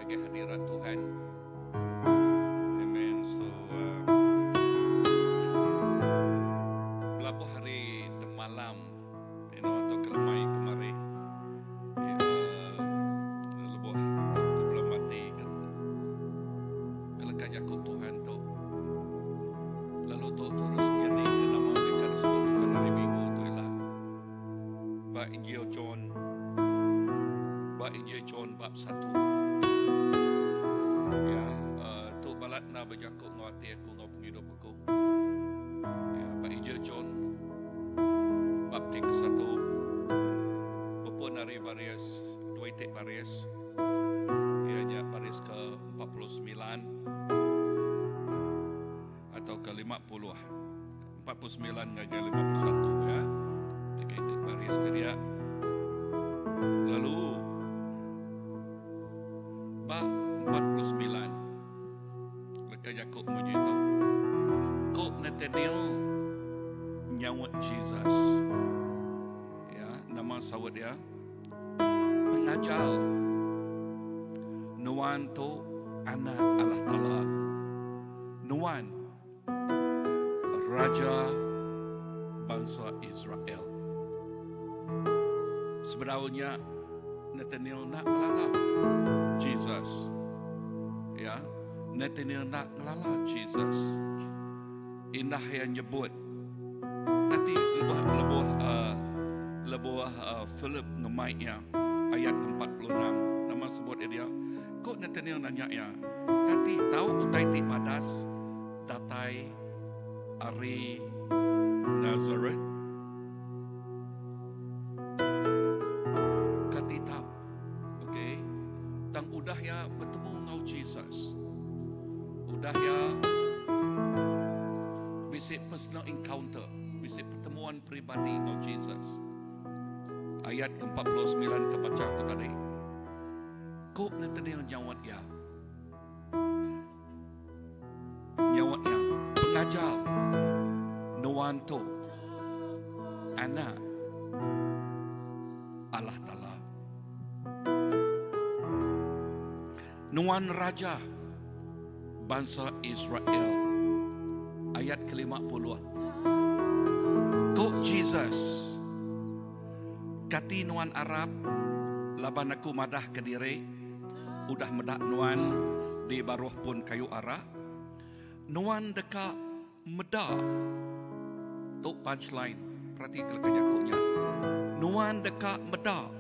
ke hadirat Tuhan. Amen. So, berapa hari malam, atau kelemai kemari, lebuh aku belum mati kalau kajak Tuhan tu, lalu tu terus jadi nama mereka disebut Tuhan hari Minggu tu ialah bab Injil John bab 1. Ya, tu balat na berjakuk ngawati aku ngau penghidup aku. Ya, bab Injil John bab ke-1. Berpun dari baris 2 titik baris. Ianya baris ke-49 atau ke-50. 49 dengan 51 ya. 3 titik baris dia. Lalu bab 49 lekas Yakub bunyi tu. Kau Nathaniel nyawat Jesus. Ya, nama sawat dia pengajar. Nuan tu anak Allah Ta'ala. Nuan Raja bangsa Israel. Sebenarnya Nathaniel nak melala Jesus. Ya, Nathaniel nak melala Jesus. Indah yang nyebut. Nanti lebuah Philip ngemaitnya ayat 46. Nama sebut dia. Kok Nathaniel nanya ya? Kati tahu utai ti padas datai ari Nazareth. Kati tahu. Okay. Tang udah ya bertemu ngau Jesus. Udah ya visit personal encounter, visit pertemuan pribadi ngau Jesus. Ayat ke-49 kebaca aku tadi. Kok Nathaniel nyawat ya? Nyawat ya pengajar Nuanto anak Allah Ta'ala. Nuan Raja bangsa Israel. Ayat ke-50. Kok Jesus kati nuan Arab laban aku madah ke diri udah medak nuan di baruh pun kayu arah nuan deka medak tu punchline perhati kelekajakunya nuan deka medak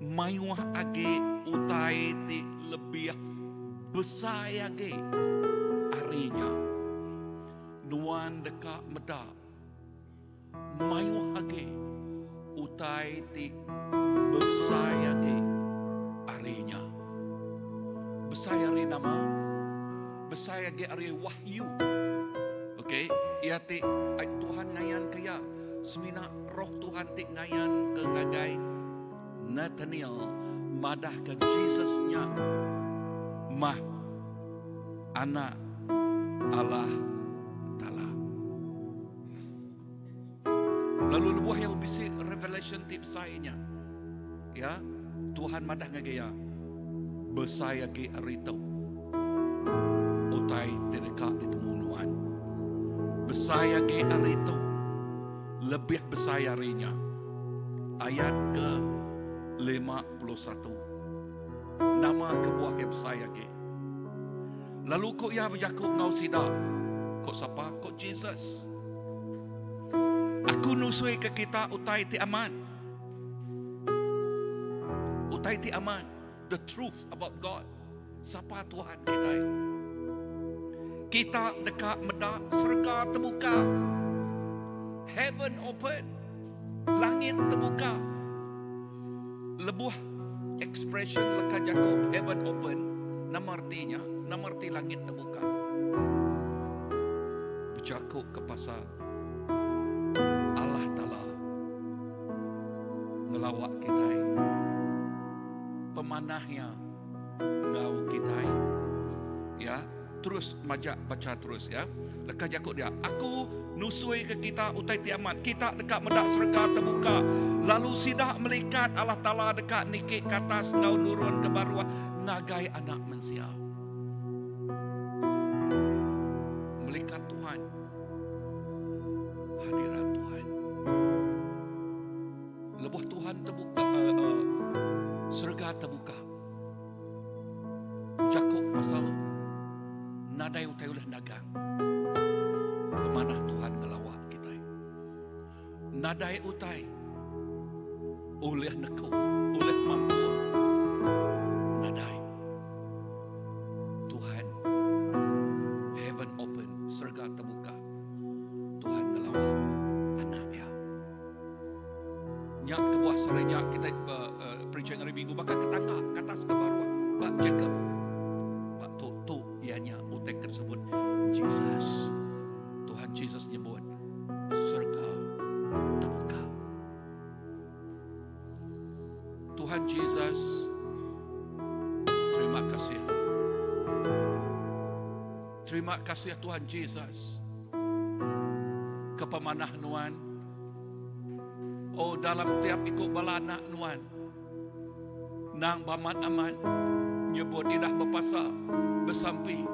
mayuah age utai ti lebih besar age arinya nuan deka medak mayuah age utai ti besar age arinya besar ari nama besar age ari wahyu. Okay, ia ti ay Tuhan ngayan kaya semina roh Tuhan ti ngayan ke ngagai Nathaniel madah ke Jesusnya mah anak Allah Ta'ala. Lalu lebuah yang bisik revelation ti besarnya. Ya, Tuhan madah ngagaya besar ke arito. Utai terdekat di temunuan. Besar ke arito. Lebih besar harinya. Ayat ke 51. Nama kebuah yang besar ke. Lalu kok ya berjakuk ngau sida. Kok siapa? Kok Jesus. Aku nusui ke kita utai ti aman. Utai ti aman. The truth about God. Siapa Tuhan kita? Kita dekat medak serga terbuka. Heaven open. Langit terbuka. Lebuh expression lekat Jakob. Heaven open. Nama artinya. Nama arti langit terbuka. Berjakuk ke pasal Allah Ta'ala ngelawak kita. Pemanahnya ngau kita. Ya, terus majak baca terus ya. Lekas jakut dia. Aku nusui ke kita utai tiamat. Kita dekat medak serga terbuka. Lalu sidak melikat Allah Ta'ala dekat nikik ke atas nau nurun ke baruah. Ngagai anak mensia. Melikat Tuhan. Hadirat Tuhan. Lebuh Tuhan terbuka. Serga terbuka. Jakut pasal nadai utai ulah dagang. Kemanah Tuhan ngelawak kita. Nadai utai oleh neku, oleh mampu. Nadai Tuhan, heaven open, surga terbuka. Tuhan ngelawak anak dia. Nyak kebuah serenya kita preaching hari Minggu bakal ketangga ke atas ke bawah. Pak Jacob, Pak tu ianya utek tersebut Jesus. Tuhan Yesus nyebut surga terbuka. Tuhan Yesus, terima kasih. Terima kasih Tuhan Yesus. Kepemanah Nuan. Oh dalam tiap ikut balanak Nuan. Nang baman aman. Nyebut idah berpasa bersampi.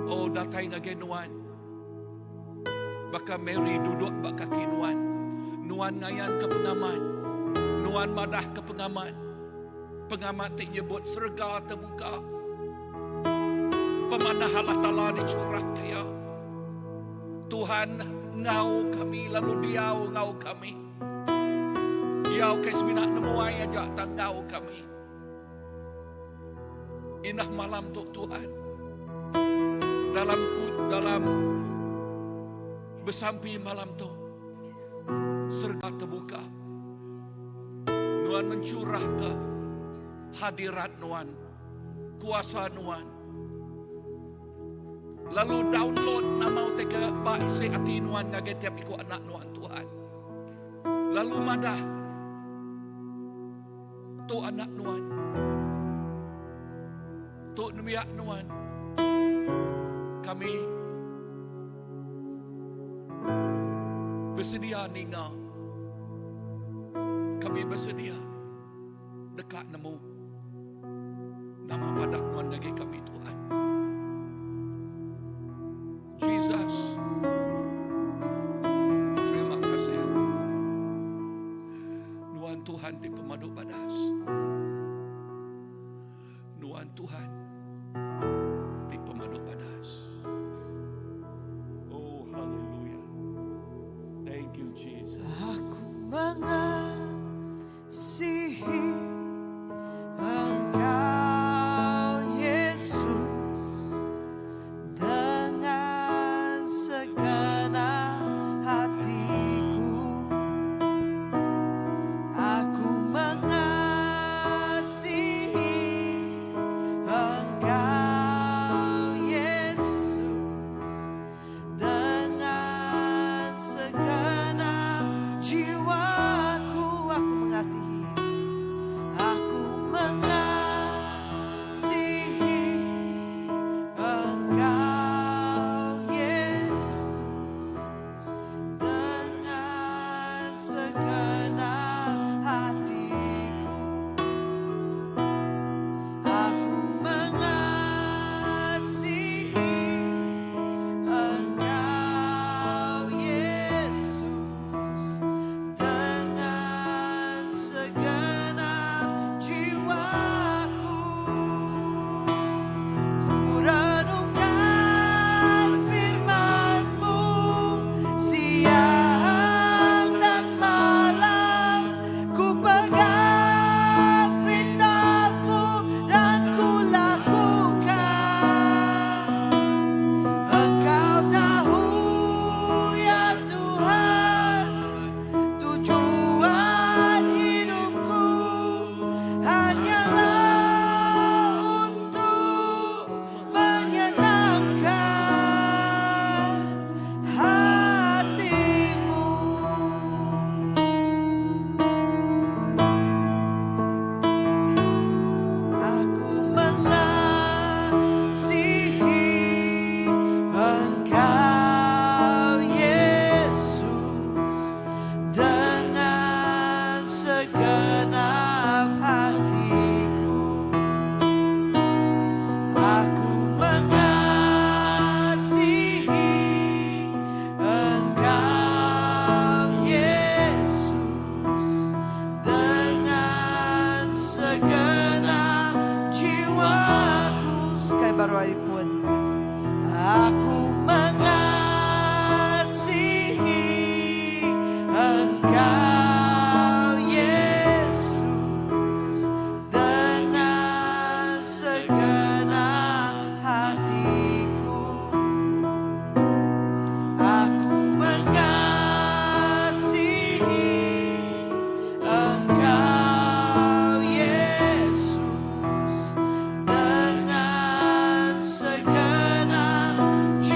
Oh datai ngage Nuan. Baka Mary duduk bak kaki Nuan. Nuan ngayan ke pengaman. Nuan madah ke pengaman. Pengaman tik nyebut serga terbuka. Pemanah Allah Ta'ala dicurah kaya. Tuhan ngau kami lalu diau ngau kami. Yau kes minak nemuai aja tanggau kami. Inah malam tu Tuhan. Dalam bersampi malam tu serga terbuka. Nuan mencurah ke hadirat Nuan, kuasa Nuan. Lalu download nama uteka ba isi hati Nuan ngagai tiap ikut anak Nuan Tuhan. Lalu madah tu anak Nuan, tu nemiak Nuan. Kami bersedia ningal. Kami bersedia dekat nemu nama padak Nuan bagi kami Tuhan. Jesus, terima kasih. Nuan Tuhan di pemadu badas. Nuan Tuhan di pemadu badas. Oh, haleluya. Thank you, Jesus. Aku mengasihi Engkau Yesus dengan segenap hatiku. Aku mengasihi Engkau segenap jiwaku. Sekali baru hari pun aku mengasihi Engkau Yesus dengan segenap hatiku. Aku mengasihi Engkau Yesus dengan segenap jiwaku.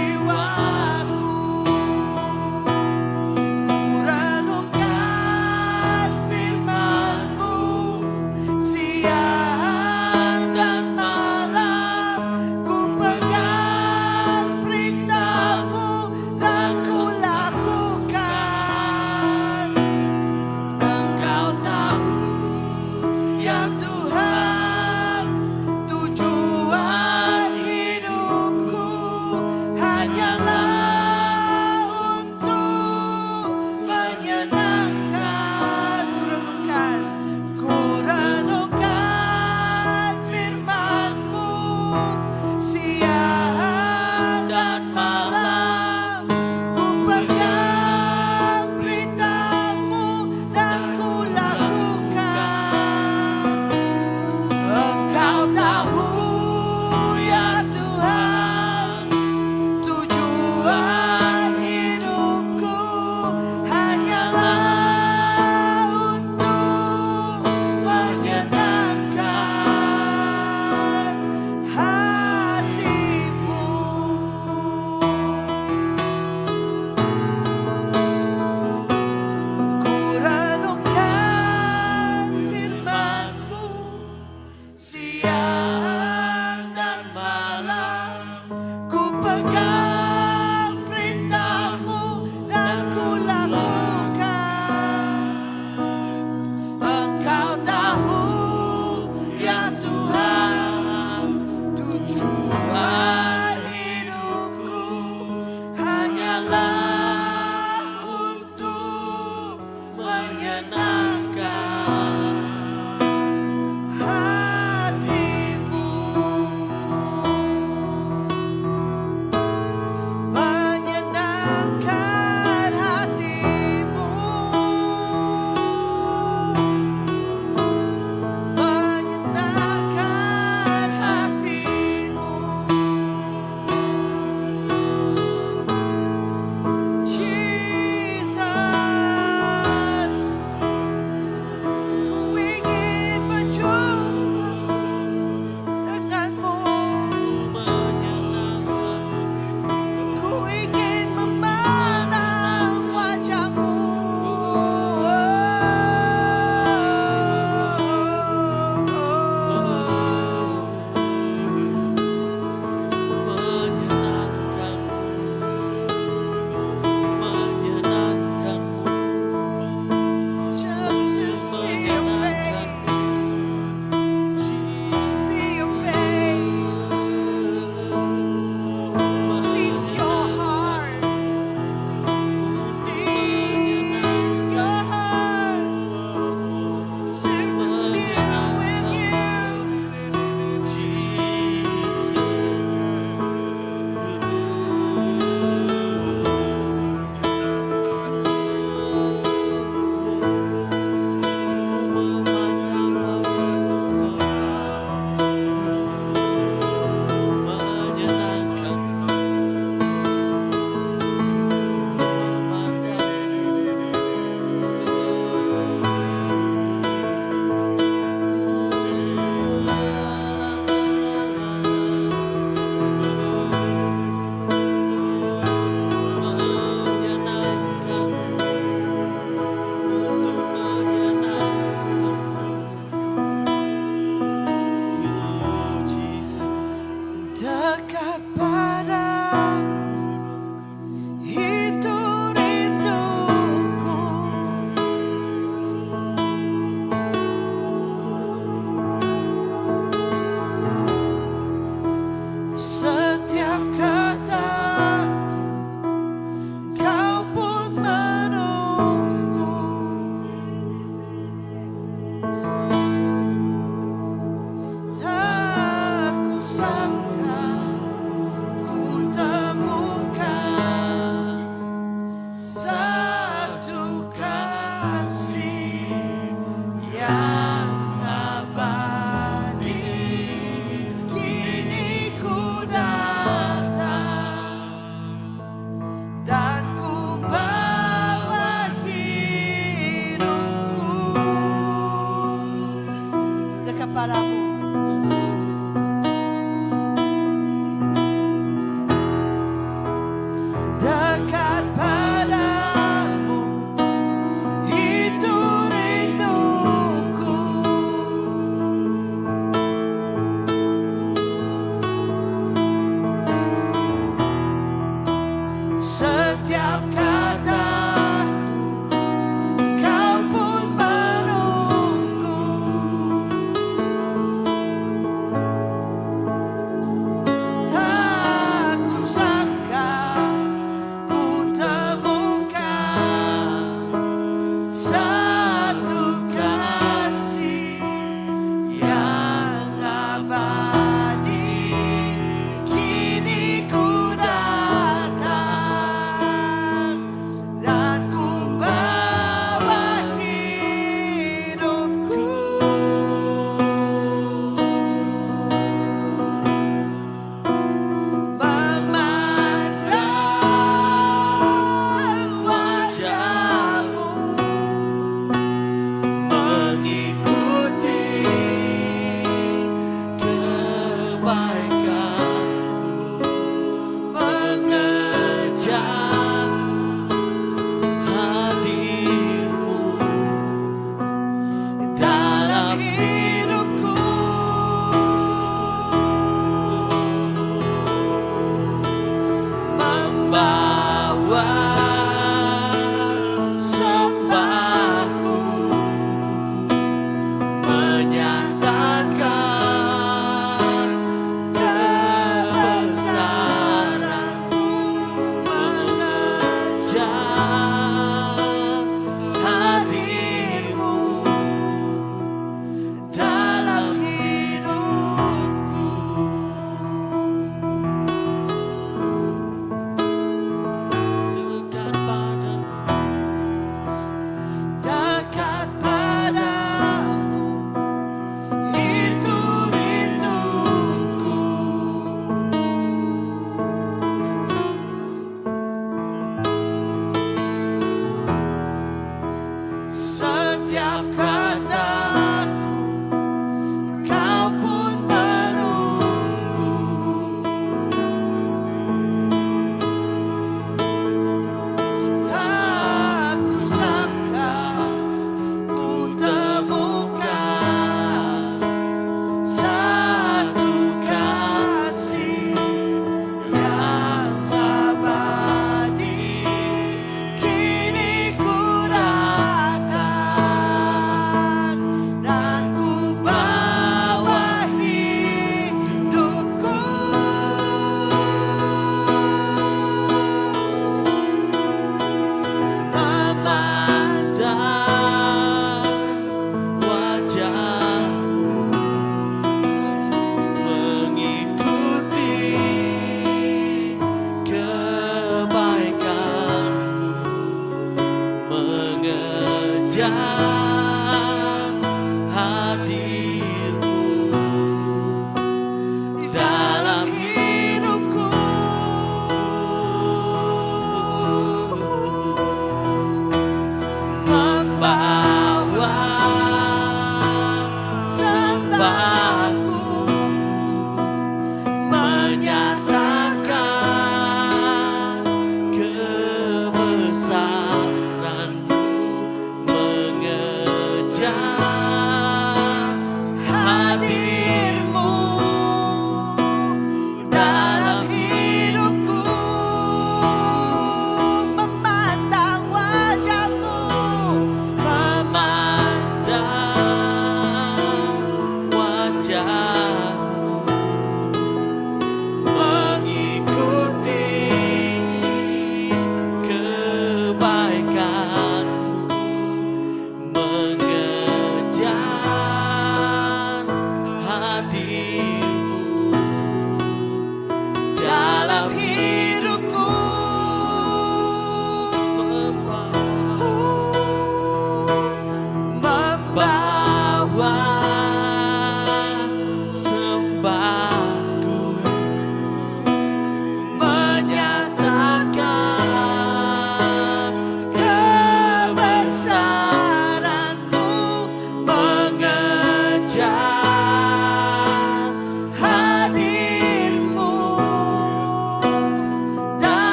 dekat padamu. Dekat padamu, itu rinduku. Setiap kataku, kau pun menunggu.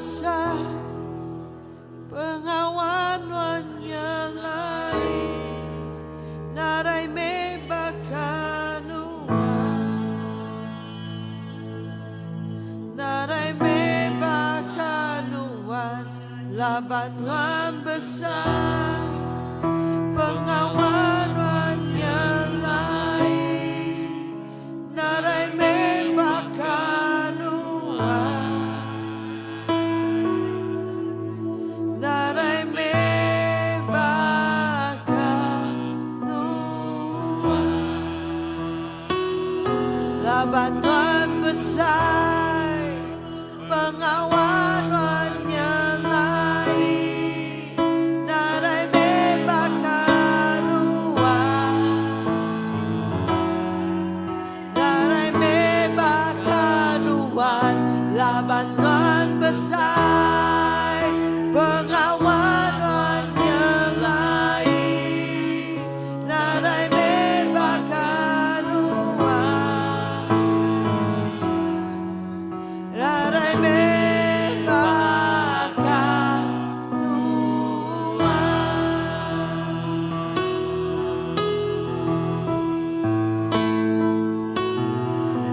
besar, pengawalannya lain, narai me bakanuan, narai me bakanuan, labanan besar, pengawalannya lain, narai me bakanuan, narai me bakanuan, labanan besar, pengawalannya lain, narai me bakanuan, narai me bakanuan, labanan besar, pengawalannya lain, narai me bakanuan, narai me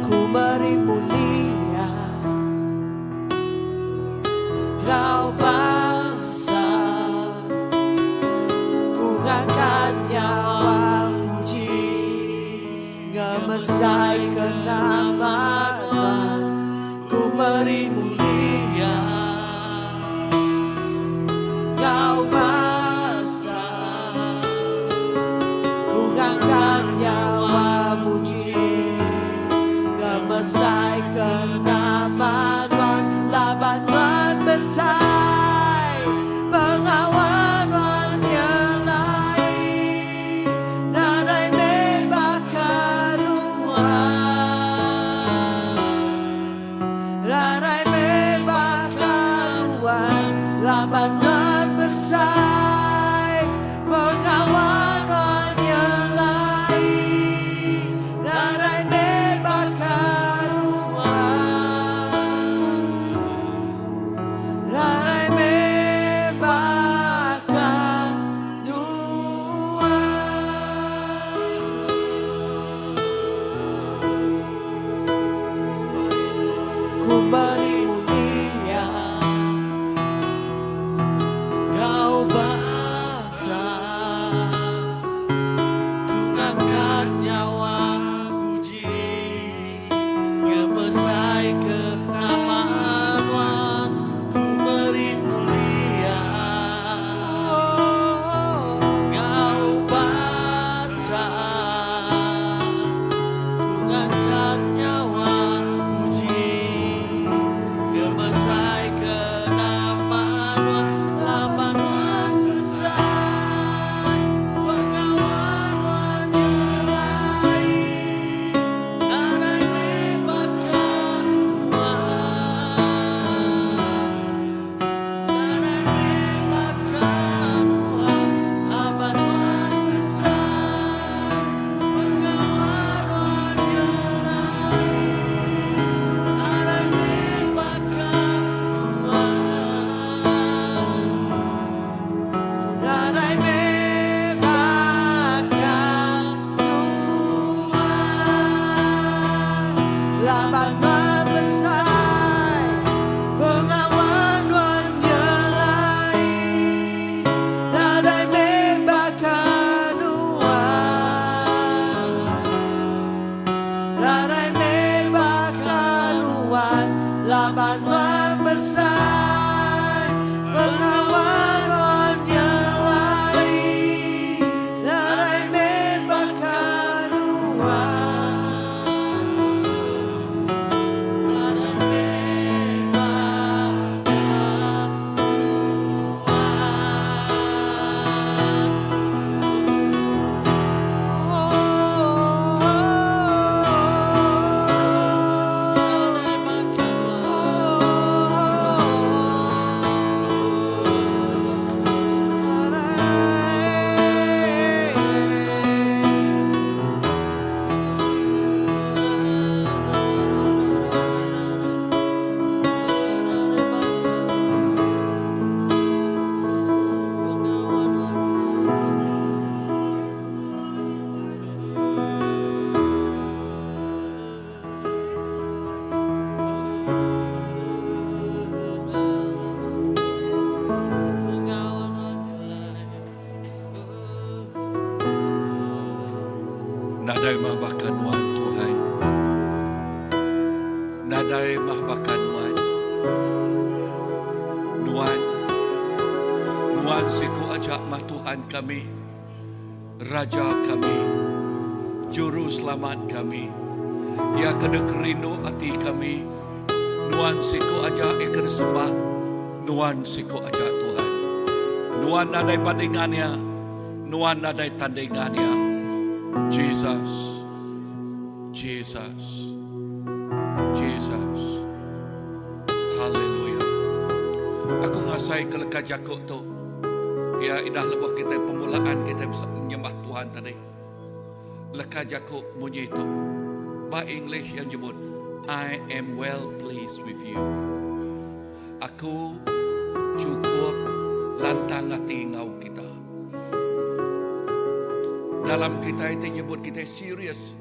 ku beri mulia kau bangsa, ku angkat nyawa puji ngemesai kenamaan, ku beri mulia kau bangsa, ku angkat nyawa puji ngemesai kenamaan, labanan besar, pengawalannya lain, narai me bakanuan, narai me bakanuan, labanan besar, pengawalannya lain, narai me bakanuan, narai Nuan siku ajak mah Tuhan kami, Raja kami, Juru Selamat kami, ya kena kerindu hati kami. Nuan siku ajak kena sembah, Nuan siku ajak Tuhan. Nuan nadai bandingannya, Nuan nadai tandingannya. Jesus, Jesus, Jesus. Haleluya. Aku ngasai kelekah Jakub tu. Ya indah lebuh kita pemulaan kita bisa menyembah Tuhan tadi. Lekah Jakub bunyi itu. Bahasa English yang nyebut, I am well pleased with you. Aku cukup lantang hati engkau kita. Dalam kita itu nyebut kita serius.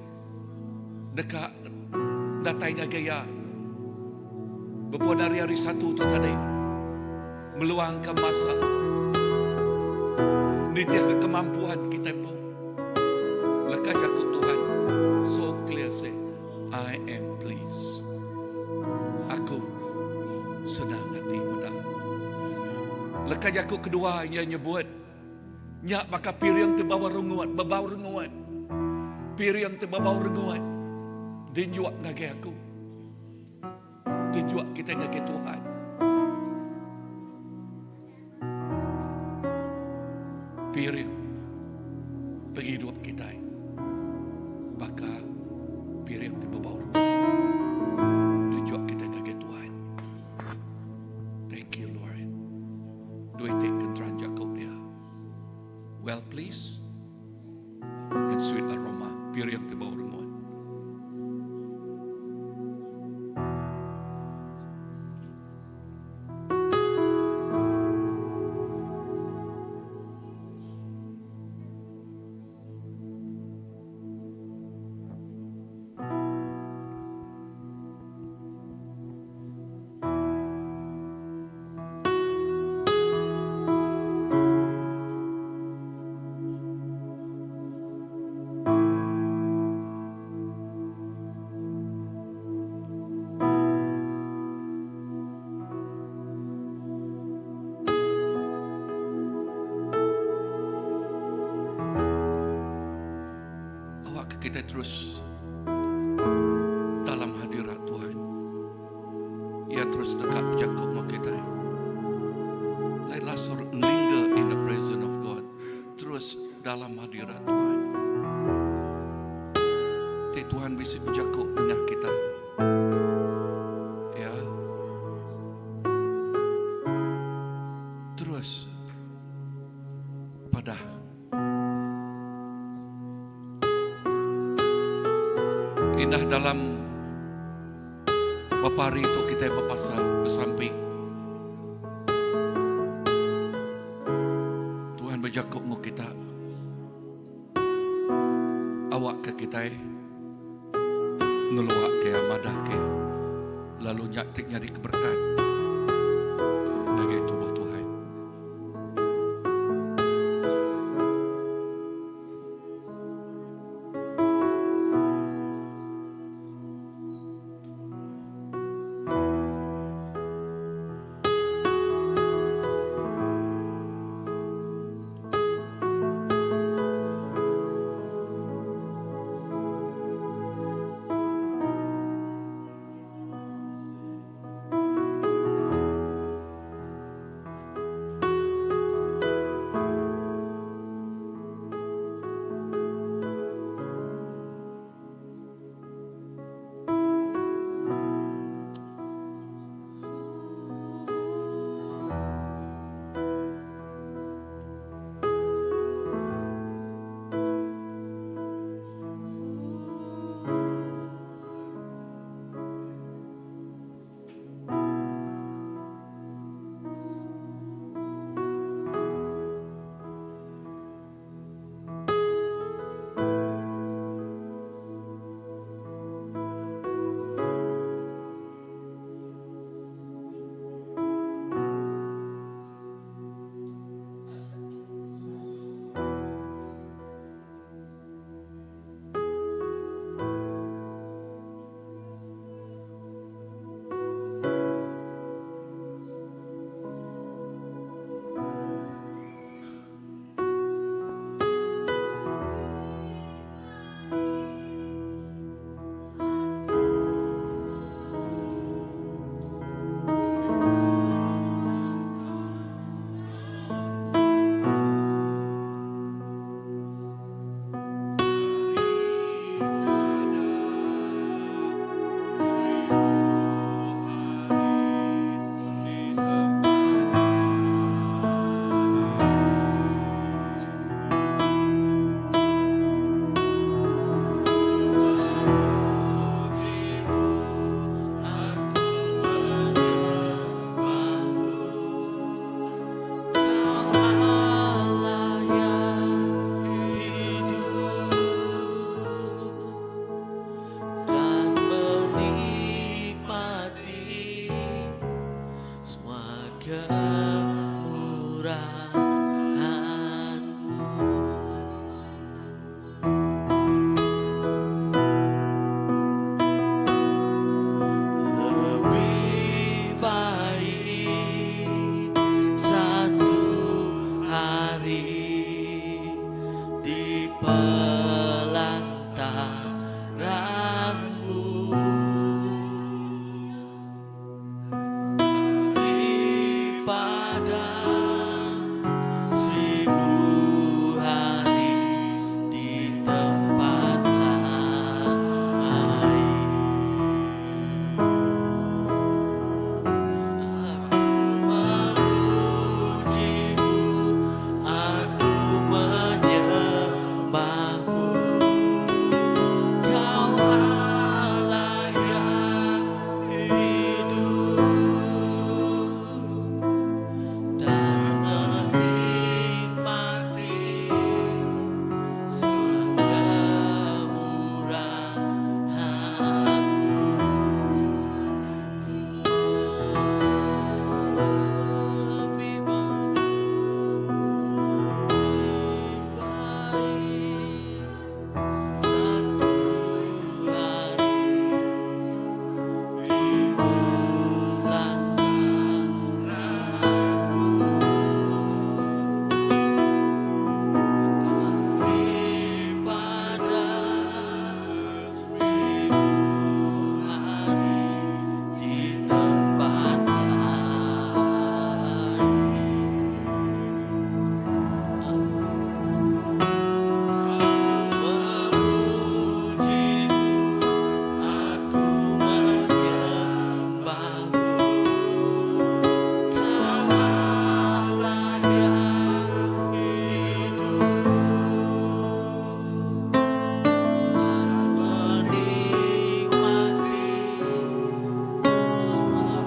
Dekat datangnya gaya. Berpuan dari hari satu itu tadi. Meluangkan masa. Nitia kemampuan kita pun. Lekah Jakub Tuhan. So clear say, I am pleased. Aku senang hati pada. Lekah Jakub kedua yang nyebut. Nyak maka piriang terbawa renguat, berbau renguat. Piriang terbawa renguat. Dia juak ngage aku. Dia juak kita ngage Tuhan. Piriang bagi hidup kita. Maka piriang terbawa renguat. Dia juak kita ngage Tuhan. Thank you Lord. Dua take kentran Jakub dia. Well pleased and sweet aroma. Piriang terbawa renguat. Kita terus dalam hadirat Tuhan. Ia terus dekat Jakub mau kita. Let us linger in the presence of God. Terus dalam hadirat Tuhan. Tuhan bisa Jakub dengan kita. Ya. Terus pada indah dalam beberapa hari itu kita bersamping. Tuhan berjakub mu kita. Awak ke kita ngeluak ke madah ke lalu nyatik nyari keberkat. Nagai tubuh Tuhan. Lebih baik satu hari di pelantaranmu daripada 1000 hari di tempat lain. Aku menyembahmu, Kau Allah yang hidup, dan menikmati semua lebih baik satu hari di pelantaranmu daripada 1000 hari di tempat lain. Memujimu, aku menyembahmu, Kau Allah yang hidup, dan menikmati semua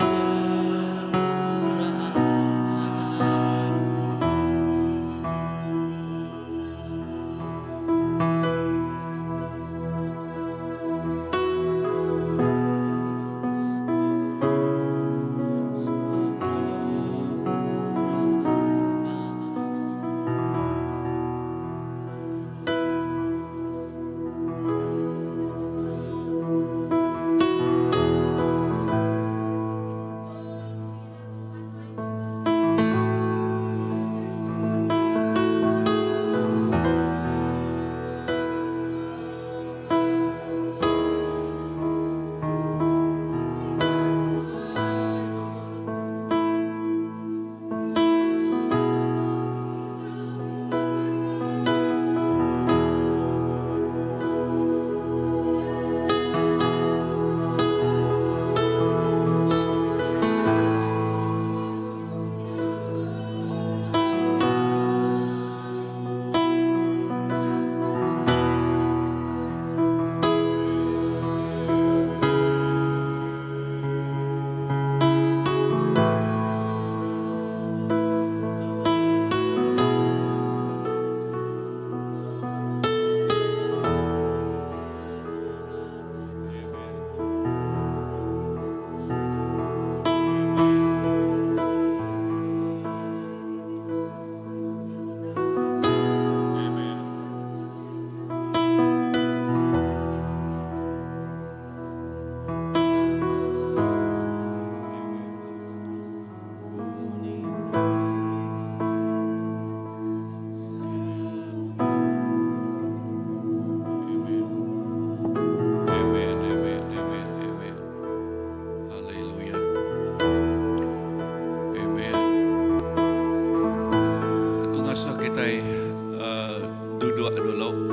duduk dulu.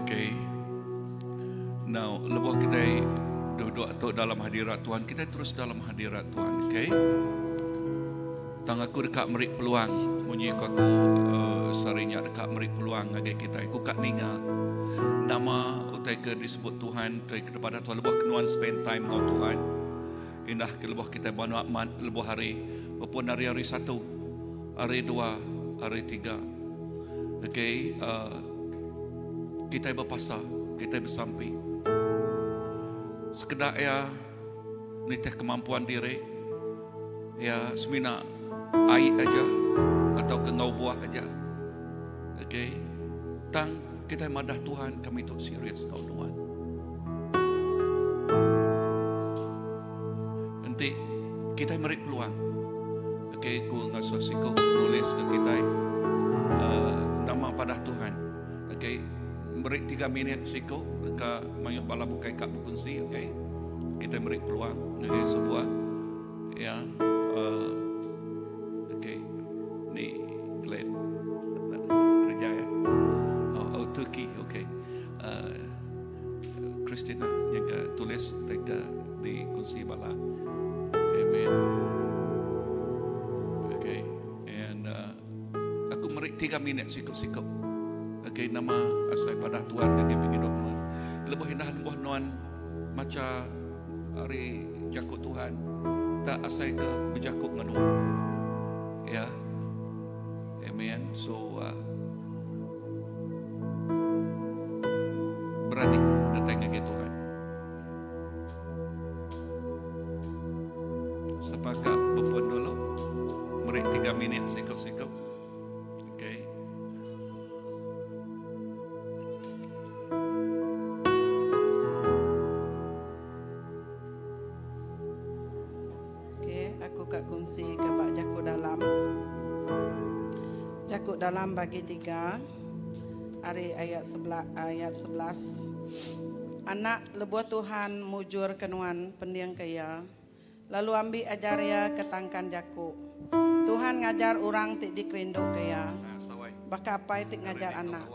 Okay. Now, lepas kita duduk atau dalam hadirat Tuhan, kita terus dalam hadirat Tuhan. Okay. Tang aku dekat merik peluang, munyi aku sarinya dekat merik peluang ngage kita. Aku kat ninga nama utai ke disebut Tuhan, utai kepada Tuhan lebuh kenuan spend time dengan Tuhan. Indah ke lebuh kita banu amat lebuh hari, walaupun hari-hari 1, hari 2, hari 3. Okay, kita berpasar, kita bersampi. Sekedar ya nitih kemampuan diri. ya semina air aja atau kengau buah aja. Okay. Tang kita madah Tuhan, kami tu serius kau Tuhan. Nanti kita beri peluang. Okay, ku ngasuh siko nulis ke kita nama padah Tuhan. Okay, beri 3 minit siko dekat mayuk bala bukai kak bukunsi. Okay, kita beri peluang dengan sebuah ya. Okay, ni Glenn kerja ya. Oh Turkey, okay. Christina yang tulis dekat di kunci bala. Amen. Okay, and aku beri 3 minit sikap-sikap. Okay, nama asal pada Tuhan dan dia pergi hidup Tuhan. Lebih indah buah nuan macam hari jakut Tuhan. Tak asal ke berjakut nganu. Ya. Amen. So berani datang ke Tuhan. Sepakat berpuan dulu. Beri 3 minit sikap-sikap. Okay. Aku kat kongsi ke Pak Jakut Dalam. Jakut Dalam bagi 3 hari ayat 11. Anak lebuh Tuhan mujur kenuan pendiang kaya. Lalu ambil ajar ya ketangkan Jakut. Tuhan ngajar orang tik dikerinduk kaya. Baka apa tik ngajar anak.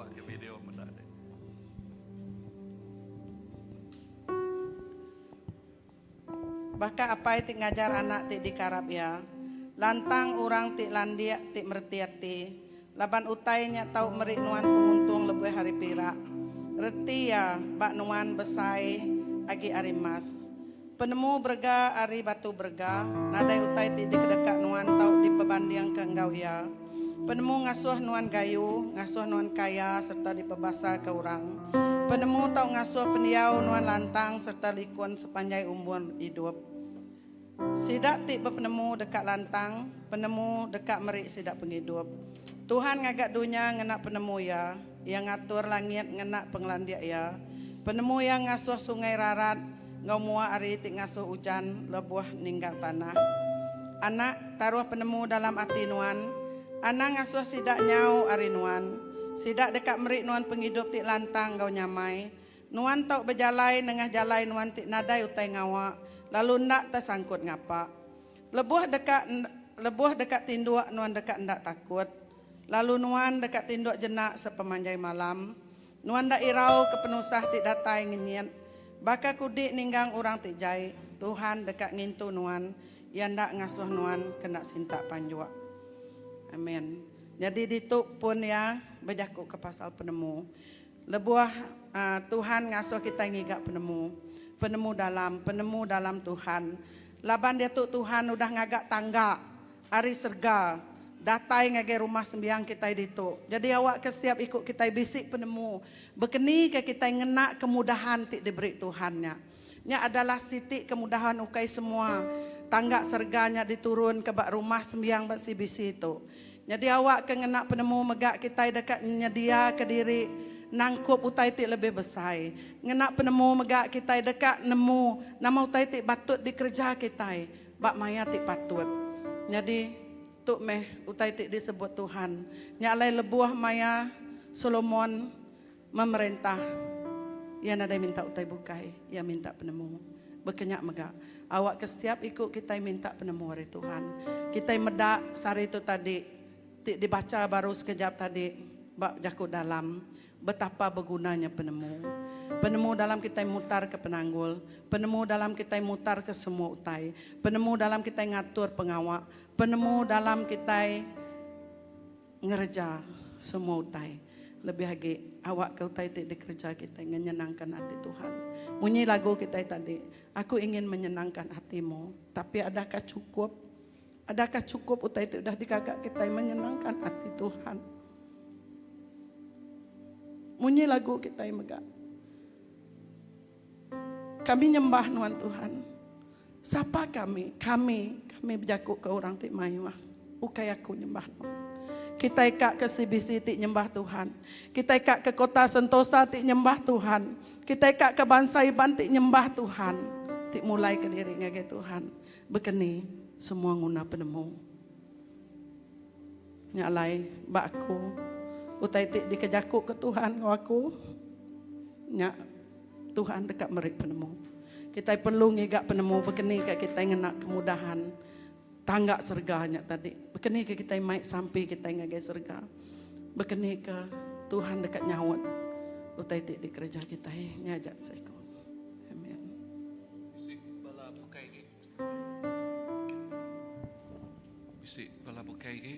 Baka apa tik ngajar anak tik dikarap ya. Lantang orang tik landiak tik mertiati. Laban utainya tau merik nuan penguntung lebih hari pirak. Reti ya bak nuan besai agi arimas. Penemu berga ari batu berga. Nadai utai tik dikedekat nuan tau di pebandiang ke engkau ya. Penemu ngasuh nuan gayu, ngasuh nuan kaya serta di pebasa ke orang. Penemu tau ngasuh pendiau nuan lantang serta likun sepanjang umur hidup. Sidak tik berpenemu dekat lantang, penemu dekat merik sidak penghidup. Tuhan ngagak dunia ngenak penemu ya, yang ngatur langit ngenak penglandiak ya. Penemu yang ngasuh sungai rarat, ngau mua ari tik ngasuh hujan, lebuah ninggal tanah. Anak taruh penemu dalam hati nuan, anak ngasuh sidak nyau ari nuan. Sidak dekat merik nuan penghidup tik lantang ngau nyamai. Nuan tau berjalai nengah jalai nuan tik nadai utai ngawak. Lalu ndak tersangkut ngapa. Lebuh dekat tinduk nuan dekat ndak takut. Lalu nuan dekat tinduk jenak sepemanjai malam. Nuan ndak irau kepenusah tik datai ngenyet. Baka kudik ninggang orang tik jai. Tuhan dekat ngintu nuan. Yang ndak ngasuh nuan kena sinta panjua. Amin. Jadi dituk pun ya berjakuk ke pasal penemu. Lebuah Tuhan ngasuh kita ngigak penemu. Penemu dalam Tuhan. Laban dia tu Tuhan udah ngagak tangga, ari serga, datai ngage rumah sembiang kita itu. Jadi awak ke setiap ikut kita bisik penemu, bekeni ke kita ngena kemudahan tik diberi Tuhannya. Nya adalah sitik kemudahan ukai semua. Tangga serganya diturun ke bak rumah sembiang bak si bisi itu. Jadi awak ke ngena penemu megak kita dekat nyedia ke diri. Nangkup utai tik lebih besar. Ngenak penemu megak kita dekat nemu nama utai tik batut dikerja kita. Bak maya tik patut. Jadi tuk meh utai tik disebut Tuhan. Nyalai lebuah maya Solomon memerintah. Ia nadai minta utai bukai, ia minta penemu. Berkenyak megak. Awak ke setiap ikut kita minta penemu hari Tuhan. Kita medak sari itu tadi tik dibaca baru sekejap tadi bak Jakut Dalam. Betapa bergunanya penemu. Penemu dalam kita mutar ke penanggul. Penemu dalam kita mutar ke semua utai. Penemu dalam kita ngatur pengawak. Penemu dalam kita ngerja semua utai. Lebih lagi awak ke utai dikerja kita menyenangkan hati Tuhan. Bunyi lagu kita tadi. Aku ingin menyenangkan hatimu. Tapi adakah cukup? Adakah cukup utai itu sudah dikagak kita menyenangkan hati Tuhan? Munyi lagu kita yang megak. Kami nyembah Tuhan Tuhan. Siapa kami? Kami Kami berjakuk ke orang tik mai mah. Ukai aku nyembah no. Kita ikak ke CBC tik nyembah Tuhan. Kita ikak ke kota Sentosa tik nyembah Tuhan. Kita ikak ke bangsa Iban tik nyembah Tuhan. Tik mulai ke diri ngagai Tuhan. Bekeni semua guna penemu. Nyalai bak aku. Utai tik dikejakuk ke Tuhan ngaku. Nyak Tuhan dekat merik penemu. Kita perlu ngigak penemu bekeni ke kita ngenak kemudahan. Tangga serganya tadi. Bekeni ke kita maik sampai kita ngagai serga. Bekeni ke Tuhan dekat nyawat. Utai tik di kerja kita ngajak saya. Amin. Bisik bala bukai ge. Bisik bala bukai ge.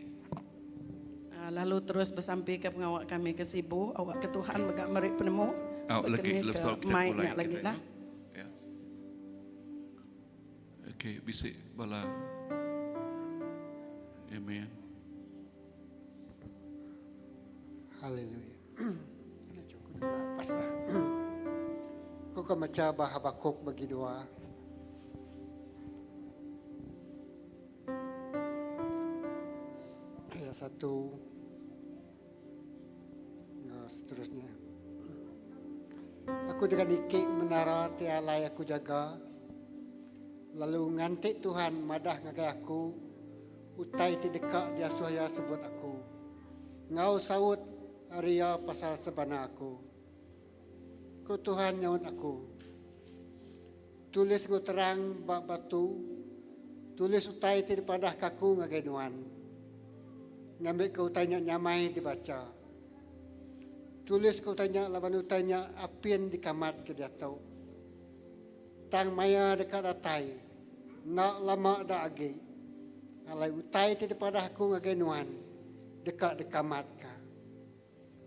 Lalu terus bersampai ke pengawak kami ke Sibu. Awak ke Tuhan begak merik penemu. Lagi lepas kita mulai lagi lah. Ya. Okey, bisik bala. Amen. Haleluya. Ini cukup juga pas lah. Kau kan baca Habakuk bagi doa. Ayat 1. Nah, seterusnya. Aku dengan ikik menara tialai aku jaga. Lalu ngantik Tuhan madah ngagai aku. Utai ti dekat dia suaya sebut aku. Ngau saut Arya pasal sebana aku. Ku Tuhan nyawut aku. Tulis ku terang bak batu. Tulis utai ti padah kaku ngagai nuan. Ngambil ke utainya nyamai dibaca. Tulis ke utainya laban utainya apien di kamat ke dia tahu. Tang maya dekat datai. Nak lama dak agi. Alai utai ti daripada aku ngagai nuan dekat dekamat ka.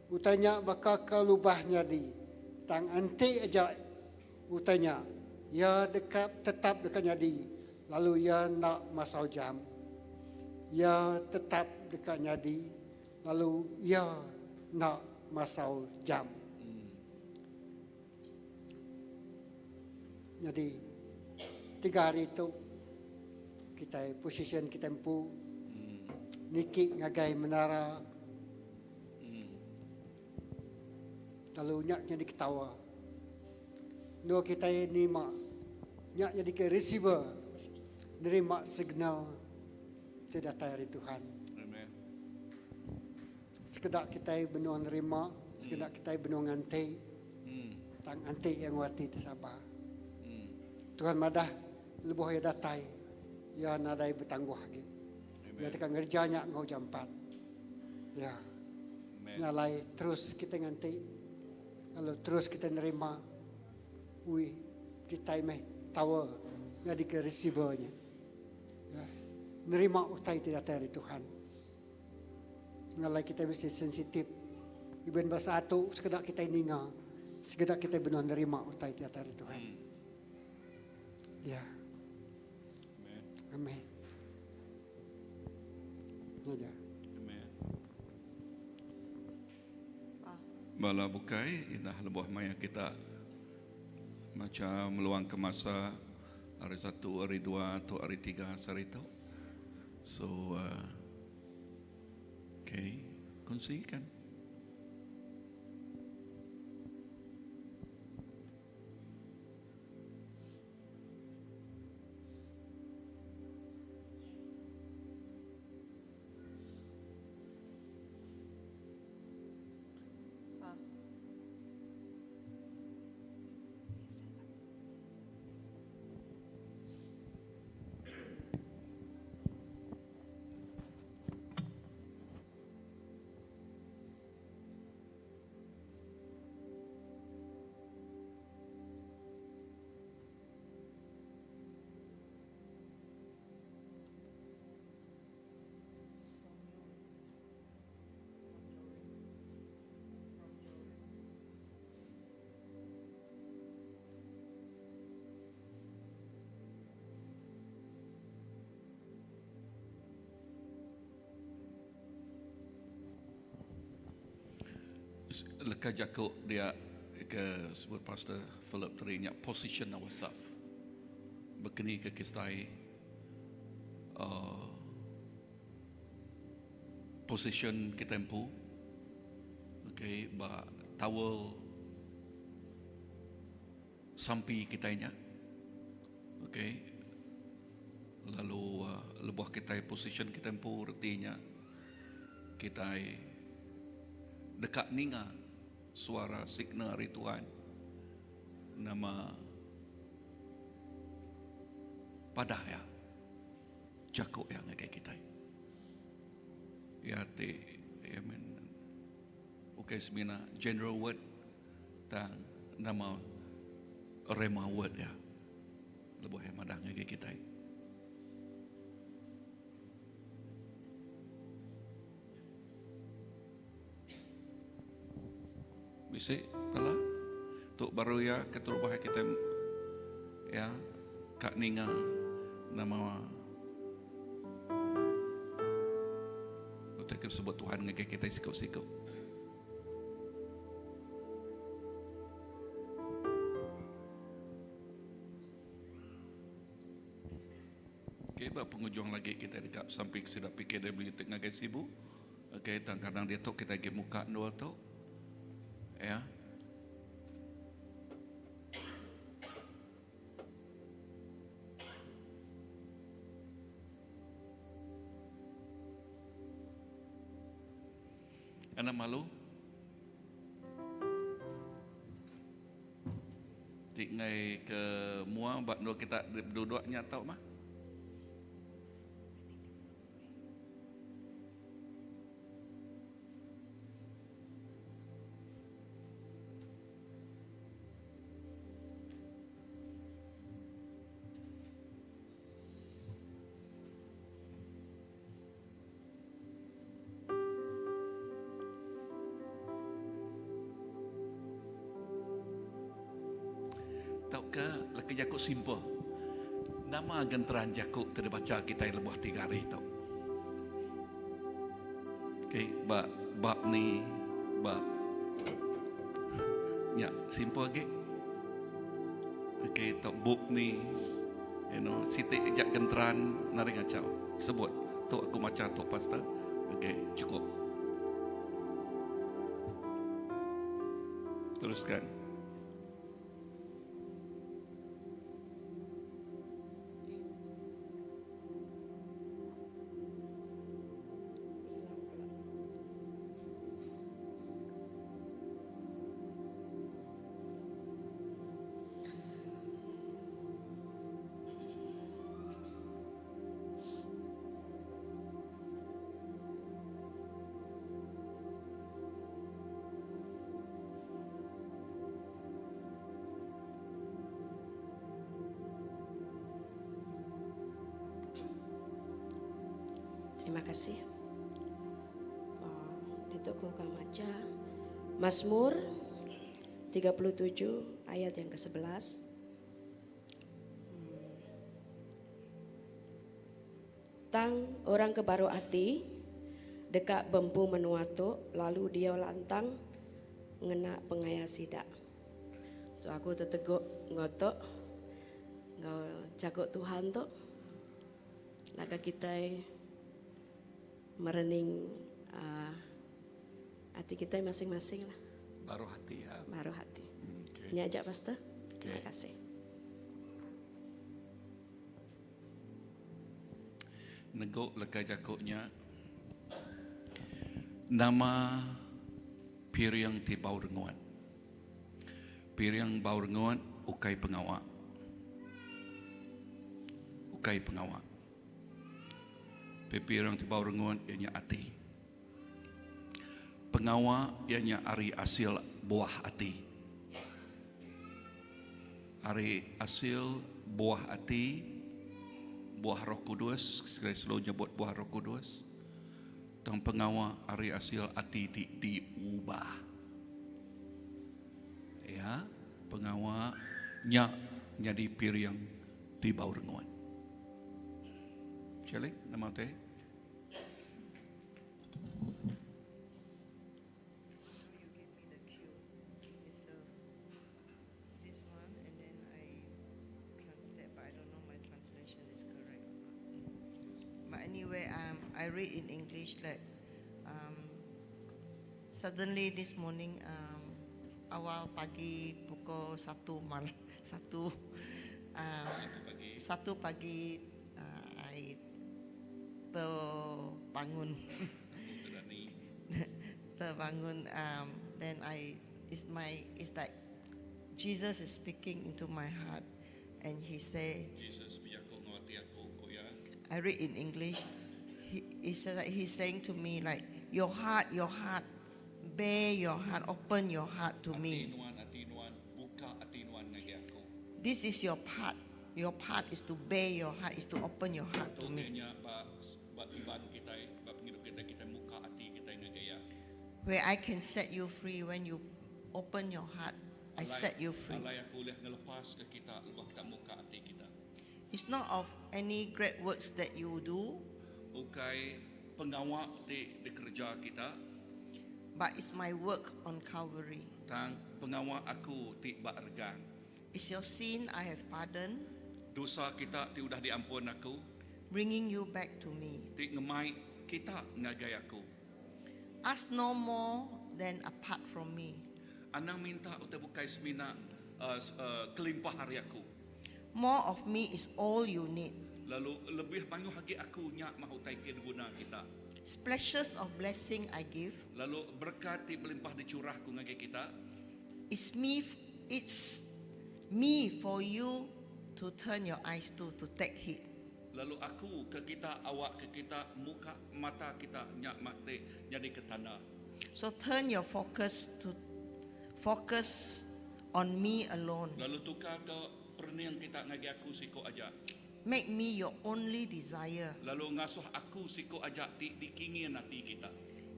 Utanya bakal ke lubahnya di tang anti aja utanya ya dekat tetap dekatnya di lalu ya nak masau jam ya tetap dekatnya di lalu ya nak masau jam. Jadi 3 hari itu kita position kita empu niki ngagai menara lalu nyaknya diketawa no kita ni mak nyaknya di receiver nerima signal tidak dari Tuhan. Amen. Sekedar kita benuh nerima sekedar kita benuh ngantai tang antai yang wati tersabah Tuhan madah lebuh ya datai ya nadai bertangguh lagi. Ya tekan ngerjanya ngau jam 4. Ya. Ngalai terus kita nganti. Kalau terus kita nerima. Kita meh tawa jadi ke receivernya. Ya. Nerima utai tidak dari Tuhan. Ngalai kita mesti sensitif. Iban bahasa atu sekedar kita ninga. Sekedar kita benar nerima utai tidak dari Tuhan. Ya. Amin. Aja. Amen. Bala bukai indah lebuh maya kita macam meluang ke masa hari 1, hari 2 atau hari 3 sarito. So okay, kongsikan. Leka jakuk dia ke sebut Pastor Philip terinya position ourselves. Bekeni ke kistai position kita tempu. Okay, ba towel sampi kitanya. Okay. Lalu lebuh kita position kita tempu artinya kita dekat ninga suara signal hari Tuhan nama padah ya jakuk yang kayak kita ya te amen okay semina general word tang nama rema word ya lebuh yang madah kayak kita bisa telah tuk baru ya keterubah kita ya kak ninga nama kita sebut Tuhan ngeke kita sikau-sikau okay, bah pengunjung lagi kita dekat samping sudah pikir dia beli tengah guys sibuk okay, kadang dia tok kita pergi muka dua tok ya. Anak malu? Di ngai ke mua bak no kita duduknya tahu mah? Tahu ke laki jakuk simple. Nama genteran jakuk terbaca kita yang lebuh 3 hari tahu. Okay, bab ni ya simple lagi. Okay, tahu book ni sitik jak genteran naring acau sebut tu aku macam tu pastor. Okay, cukup. Teruskan. Terima kasih. Dituku kamaca Mazmur 37 ayat yang ke-11. Tang orang kebaru hati dekat bempu menuato lalu dia lantang ngena pengaya sidak. So aku teteguk ngotok ngau jago Tuhan tok. Laga kita merening hati kita masing-masing lah. Baru hati ya. Baru hati. Okay. Ini aja pastor. Okay. Terima kasih. Negok lekai jakuknya nama Piriang ti bau renguan. Piriang bau renguan ukai pengawak. Ukai pengawak. Piriang ti bau renguan ianya ati. Pengawak ianya ari hasil buah ati. Ari hasil buah ati. Buah Roh Kudus, sekali selalu nyebut buah Roh Kudus. Tang pengawa ari hasil hati diubah. Ya, pengawa jadi piriang di bau renguan. Siapa nama teh? I read in English that suddenly this morning awal pagi pukul 1 pagi I terbangun then it's like Jesus is speaking into my heart and he say Jesus biyako ngati ako kuya. I read in English. He said that he's saying to me like, your heart, bare your heart, open your heart to me. Atinuan, buka atinuan ngagi ako. This is your part. Your part is to bare your heart, is to open your heart to me. Niya ba iban kita, ba pangidop kita muka ati kita ngagaya. Where I can set you free when you open your heart, I set you free. Alay ako ulit ngelepas ke kita, lubah kita muka ati kita. It's not of any great works that you do, Ukay pengawa di kerja kita, but it's my work on Calvary. tang pengawa aku ti baargan. It's your sin I have pardoned, Dosa kita ti udah diampun aku, bringing you back to me. ti ngemai kita ngagay aku. Ask no more than apart from me. Anang minta uta bukay semina kelimpah hari aku. More of me is all you need. Lalu lebih banyak lagi aku nya mahutay guna kita. Splashes of blessing I give. Lalu berkat ti melimpah dicurah ku ngagay kita. It's me for you to turn your eyes to take heed. Lalu aku ke kita, awak ke kita, muka mata kita nya mati jadi ke tanah. So turn your focus on me alone. Lalu tukar ke perniang kita ngagi aku siko aja. Make me your only desire. Lalu ngasuh aku siko aja ti dikingin hati kita.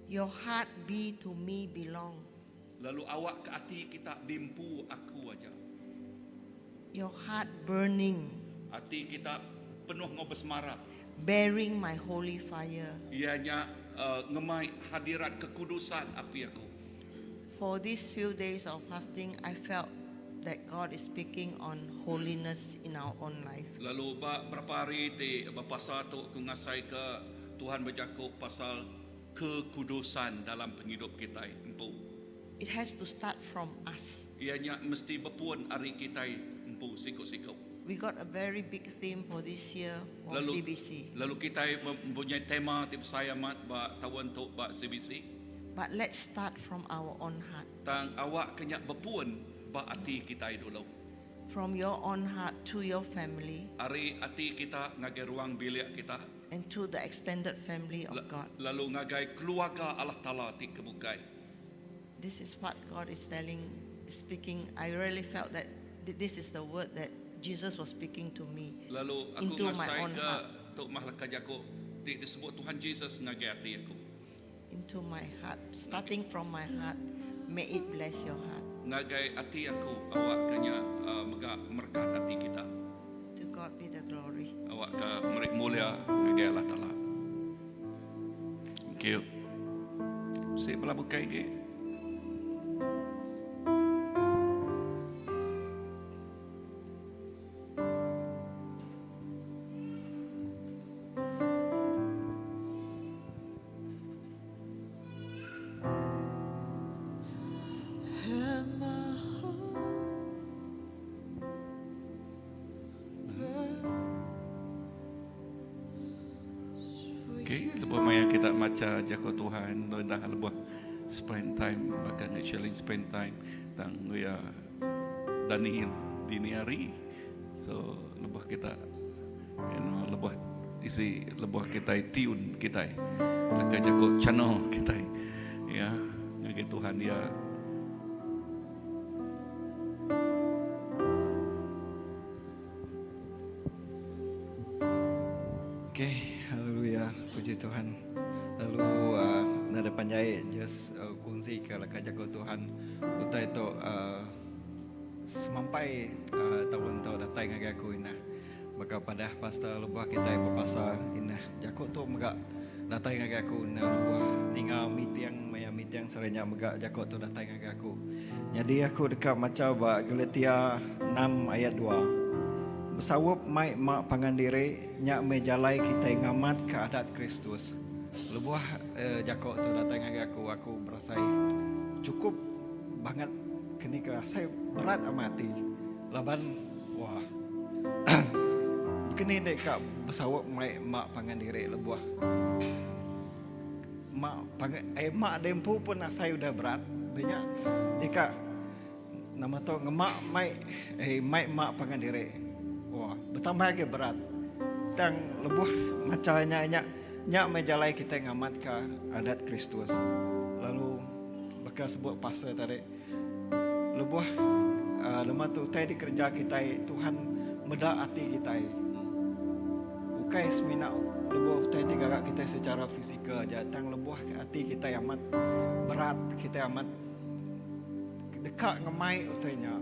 Your heart be to me belong. Lalu awak ke hati kita dimpu aku aja. Your heart burning, Hati kita penuh ngobes marah. bearing my holy fire. Ianya ngemai hadirat kekudusan api aku. For these few days of fasting, I felt that God is speaking on holiness in our own life. Lalu berapa hari ti bapasa tu ku ngasai ke Tuhan berjaku pasal kekudusan dalam penghidup kita empu. It has to start from us. Ianya mesti bepuan hari kita empu siko-siko. We got a very big theme for this year for CBC. Lalu kita mempunyai tema tip saya mat ba tahun tu ba CBC. But let's start from our own heart. Tang awak kenya bepuan ba ati kita dulu. From your own heart to your family Ari ati kita ngagai ruang bilik kita. and to the extended family of God. Lalu ngagai keluarga Allah Taala ti kebukai. This is what God is speaking. I really felt that this is the word that Jesus was speaking to me Lalu aku into my ngasai own ke heart. tu mahlaka jako ti disebut Tuhan Yesus ngagai ati aku. Into my heart, starting from my heart, may it bless your heart. Ngagai ati aku awak kenya merkat hati kita. To God be the glory. Awak ke merik mulia ngagai Allah Taala. Thank you. Saya pula bukai ke. Okay, lepas maya kita maca jako Tuhan, dah lepas spend time, bahkan actually spend time tang ya dani dini hari. So lepas kita, lepas isi lepas kita tune kita, lepas jako channel kita, ya, ngagi Tuhan ya. Okay, haleluya, puji Tuhan. Lalu nada panjai just kongsi ke lakaja ko Tuhan utai to semampai tahun to datang ngagi aku ina. Maka pada pasta lebah kita papasa ina jako to maga datang ngagi aku ina lebah ninga mitiang maya mitiang serenya maga jako to datang ngagi aku. Jadi aku dekat macam ba Galatia 6 ayat 2. Bersawap mai mak pangandiri nyak mejalai kita ngamat ke adat Kristus. lebuah jako tu datang ngagak aku berasai cukup banget kini ke saya berat amati laban wah kini dek kak besawak mai mak pangan diri lebuah mak dempu pun saya udah berat banyak jika nama tu ngemak mai mak pangan diri wah bertambah lagi berat dan lebuh macamnya nyak mejalai kita ngamat ke adat Kristus lalu bekas sebut pasal tadi lebuh lemah tu tadi kerja kita Tuhan meda hati kita bukai semina lebuh tadi gagak kita secara fizikal aja tang lebuh hati kita amat berat kita amat dekat ngemai utainya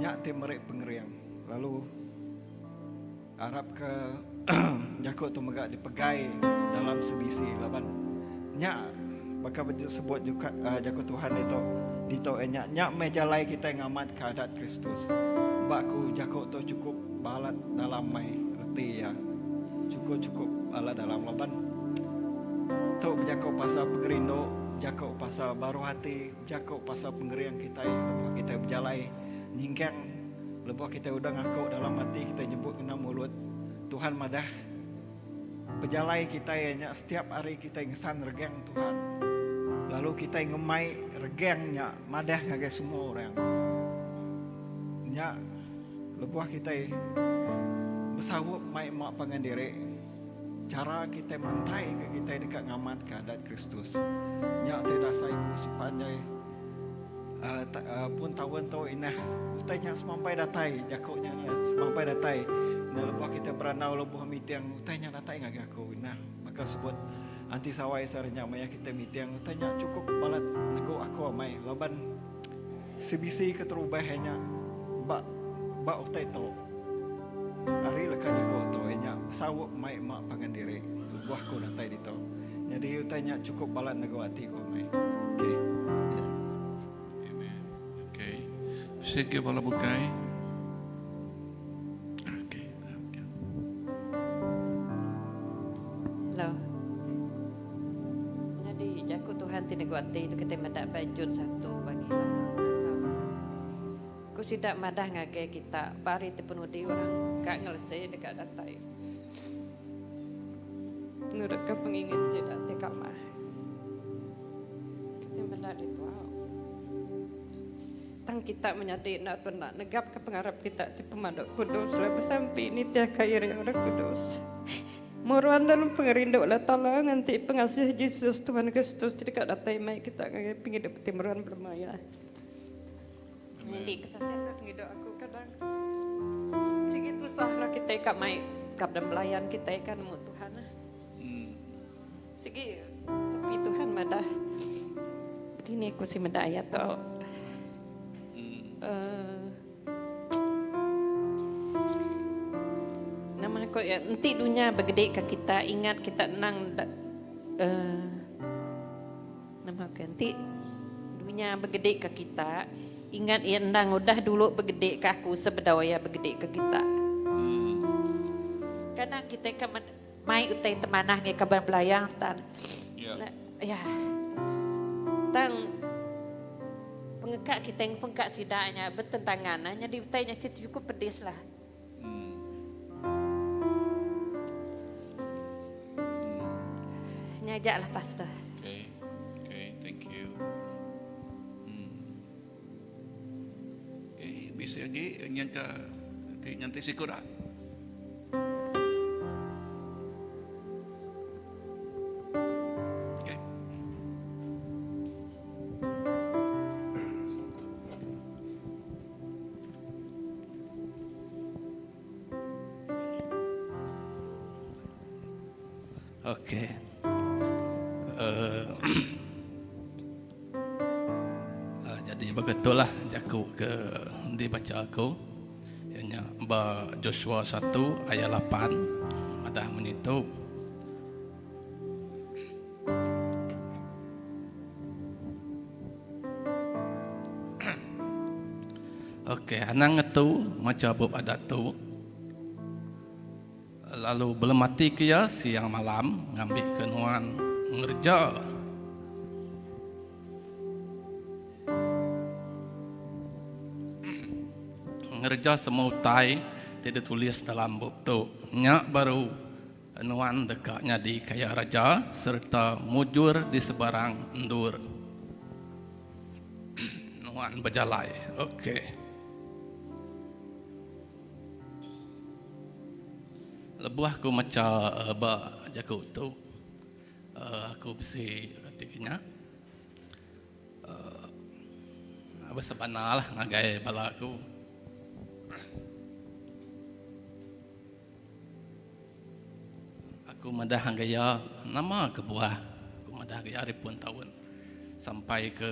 nyak temerek pengeriang lalu Arab ke jakut tu megak dipegai dalam sebisi laban nyak bakal sebut juga jakut Tuhan itu dito nyak mejalai kita ngamat ke adat Kristus bakku jakut tu cukup balat dalam mai reti ya cukup balat dalam laban tu jakut pasal pengerindo jakut pasal baru hati jakut pasal pengeriang kita lepas kita berjalai nyingkang lepas kita udah ngaku dalam hati kita nyebut kena mulut Tuhan madah pejalai kita ya setiap hari kita ngesan regeng Tuhan lalu kita ngemai regengnya madah ngagai semua orang nya lebuah kita bersawap mai mak pangan diri cara kita mantai ke kita dekat ngamat ke adat Kristus nya tidak saya sepanjang pun tahun tu inah utainya semampai datai jakoknya semampai datai nah lepas kita beranau lebuh meeting utainya datai ngagak aku nah maka sebut anti sawai sarenya maya kita meeting utainya cukup balat nego aku amai laban sebisi keterubahnya bak utai tu hari lekat jakok tu nya sawuk mai mak pangan diri lebuh aku datai di tu jadi utainya cukup balat nego hati aku mai okey. Sige bala bukai. Okay. Hello. Jadi jaku Tuhan tidak guati itu kita madak bajut satu bagi lama. Ku sidak madah ngage kita pari penuh di orang kak ngelese dekat datai. Nurut ke pengingin sidak tekak mah. Kita madak di wow. Tang kita menyadari nak pernah negap ke pengarap kita di pemadok kudus lepas sampai ini tiap kair yang ada kudus moruan dalam pengerindu lah tolong nanti pengasih Yesus Tuhan Kristus tidak datai mai kita ngagai pingin dapat moruan bermaya jadi kesaksian penghidup aku kadang sedikit susah kita ikat mai kap dan melayan kita ikan nemu Tuhan segi tapi Tuhan madah ini aku si madah ayat tau nama kau ya nanti dunia bergede ke kita ingat kita nang nama kau nanti dunia bergede ke kita ingat ya nang udah dulu bergede ke aku sebedawaya bergede ke kita karena kita kan mai utai temanah nge kabar belayang tan ya tang pengekak kita yang pengkak sidaknya bertentangan hanya diutainya cukup pedis lah nyajak lah pastor Okay, thank you. Okay, bisa lagi yang ka nanti sikura. Okay. Okay. Jadi begitulah jaku ke dibaca aku ianya ba Joshua 1 ayat 8 madah menitup Okey anang tu macam bab adat tu lalu belum mati kia siang malam ngambil kenuan ngerja. Ngerja semua utai tidak tulis dalam buku. Nyak baru nuan dekatnya di kaya raja serta mujur di sebarang endur. Nuan berjalai. Okey. Lebuh aku macam jago tu. Aku bisa ketiknya. Apa sebenar lah ngagai bala aku. Aku madah gaya nama kebuah. Aku madah gaya ribuan tahun sampai ke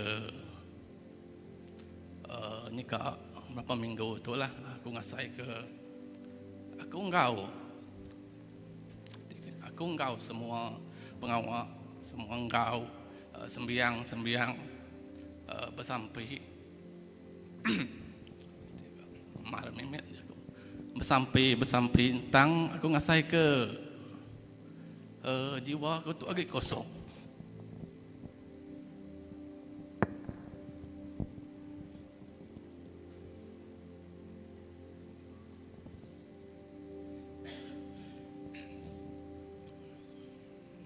nikah berapa minggu tu lah. Aku ngasai ke aku engkau semua pengawal semua engkau sembiang bersampai marah memet bersampai tang aku ngasai ke jiwa aku tu agak kosong.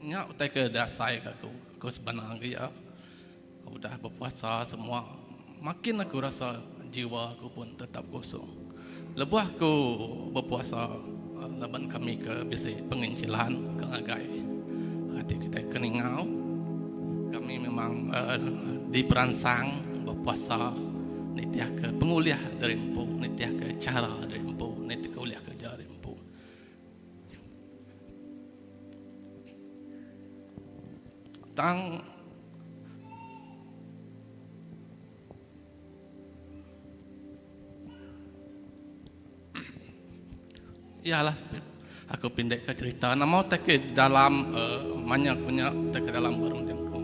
Nya utai ke dasai aku sebenarnya udah berpuasa semua makin aku rasa jiwa aku pun tetap kosong. Lebuh aku berpuasa laban kami ke bisi penginjilan ke Agai. Hati kita keningau. Kami memang diperansang berpuasa nitiah ke penguliah dari empu, nitiah ke cara dari empu, nitiah ke uliah kerja dari empu. Tang iyalah aku pindah ke cerita nama tak ke dalam banyak punya tak ke dalam barang jangku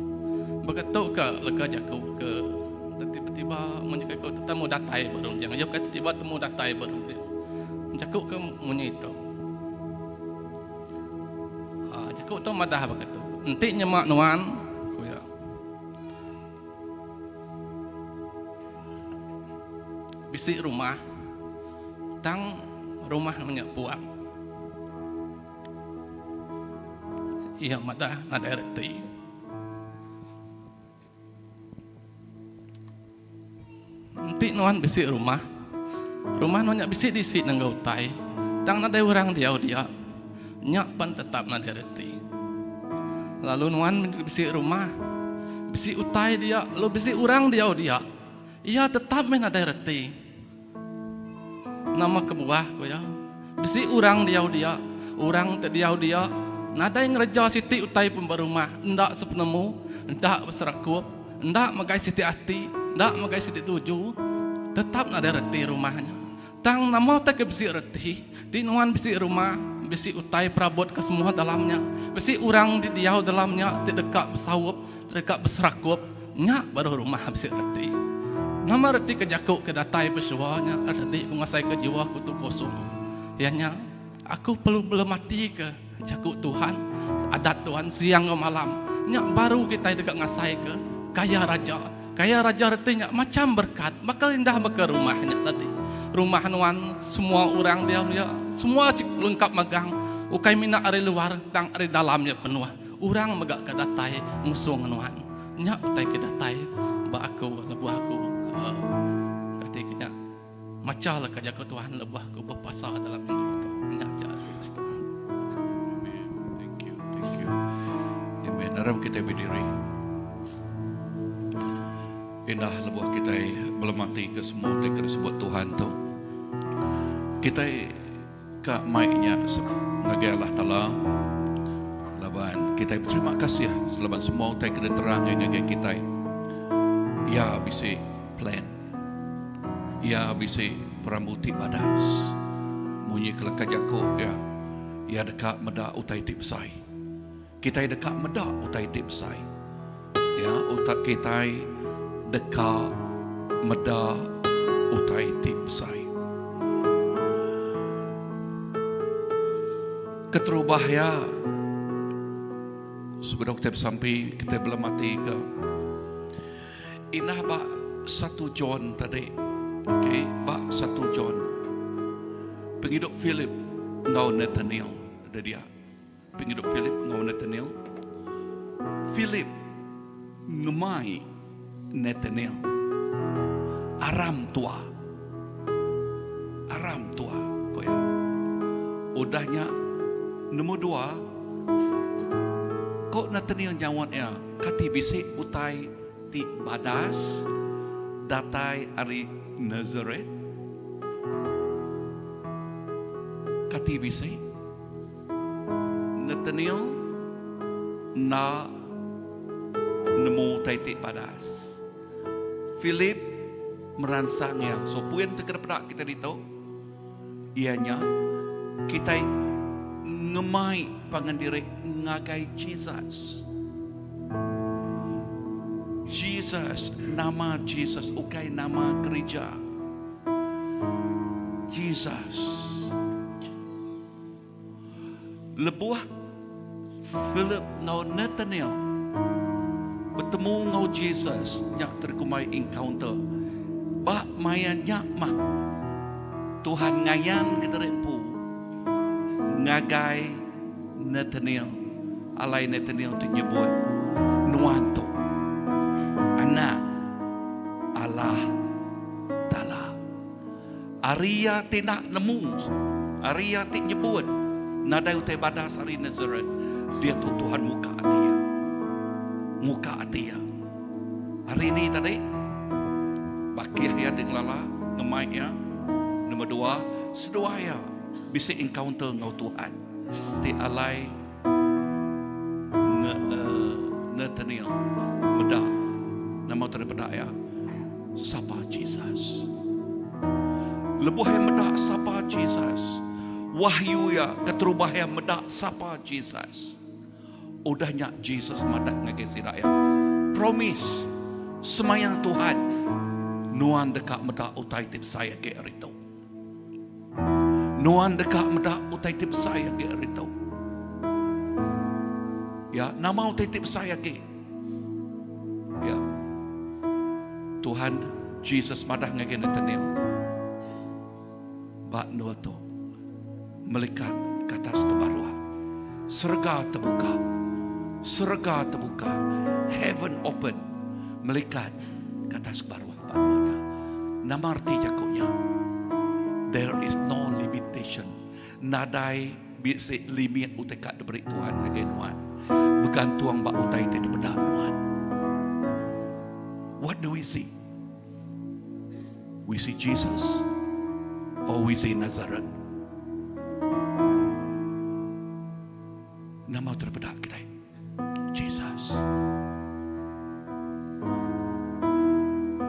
begitu ke lega jaku ke tiba-tiba menjaga kau temu datai barang jang yo tiba temu datai barang jang jaku ke munyi itu jaku tu madah begitu enti nyemak nuan ku ya bisi rumah tang rumah namanya puang. Iya madah nada erti. Nanti nuan bisi rumah nuan bisi disi nangga utai. Tang nada orang dia nyak pan tetap nada erti. Lalu nuan bisi rumah bisi utai dia, lo bisi orang dia. Iya tetap men nada erti. Nama kebuah ko ya. Bisi orang dia, orang dia. Nada yang reja siti utai pembarumah, ndak sepenemu, ndak berserakup, ndak magai siti hati, ndak magai siti tuju, tetap nada reti rumahnya. Tang nama tak ke bisi reti, tinuan bisi rumah, bisi utai perabot ke semua dalamnya, bisi orang di dia dalamnya, tidak dekat bersawup, dekat berserakup, nyak baru rumah bisi reti. Nama reti kejakuk ke datai bersuanya, reti ku ngasai ke jiwa ku tu kosong. Ianya, aku perlu mati ke jakuk Tuhan, adat Tuhan siang ke malam. Nyak baru kita dekat ngasai ke kaya raja retinya macam berkat, bakal indah ke rumahnya tadi. Rumah nuan semua orang dia semua lengkap megang. Ukai mina ari luar, tang ari dalamnya penuh. Orang megak ke datai ngusung nuan. Nyak utai ke datai, ba aku lebuh aku. Ketiknya macam lah kerja ke Tuhan lebuh aku berpuasa dalam minggu itu mengajar Kristus. Thank you. Amen. Aram kita berdiri. Indah lebuh kita belum mati ke semua dekat sebut Tuhan tu. Kita ke mainnya ngagai Allah Taala. Laban kita berterima kasih selamat semua utai kena terang ngagai kita. Ya bisa plan. Ya bisa perambuti badas. Munyi kelakar jako ya. Ya dekat meda utai tip sai. Kita dekat meda utai tip sai. Ya utak kita dekat meda utai tip sai. keterubahya sebelum kita sampai kita belum mati ke inah bak 1 John tadi, okay, bak 1 John penghidup Philip ngau Nathaniel ada dia penghidup Philip ngau Nathaniel. Philip ngemai Nathaniel aram tua kau ya udahnya nombor 2 kok Nathaniel nyawatnya kati bisik utai ti badas datai ari Nazareth kati bisik Nathaniel na nemu tai ti badas Philip merangsangnya so puan terkedak kita ditahu ianya kita ngemai pangandiri ngagai Jesus. Jesus, nama Jesus, ukai nama gereja. Jesus. Lebuah Philip ngau Nathaniel bertemu ngau Jesus nyak terkumai encounter. Bak mayan nyak mak Tuhan ngayan keterepu ngagai Nathaniel alai Nathaniel tu nyebut nuanto anak Allah Ta'ala Aria tidak nemu Aria tidak nyebut nadai utai badas hari Nazareth dia tu Tuhan muka atia hari ini tadi baki ayat yang lala ngemainya nombor 2 seduaya bisa encounter ngau Tuhan ti alai Nathaniel medah nama daripada ya sapa Jesus lebuh yang medah sapa Jesus wahyu ya keterubah yang medah sapa Jesus udahnya Jesus madah ngagai siraya promise semayang Tuhan nuan dekat medah utai tip saya ke arito nuan dekat medah utai tip saya ke arito ya nama utai tip saya ke ya Tuhan Jesus madah ngagai Nathaniel bak dua tu melikat ke atas kebaruan surga terbuka heaven open melikat ke atas kebaruannya nama arti jakutnya there is no limitation nadai bisik limit utekat diberi Tuhan ngagai nuan bergantung bak utai ti daripada nuan. What do we see? We see Jesus or we see Nazareth. Nama terbedak kita Jesus.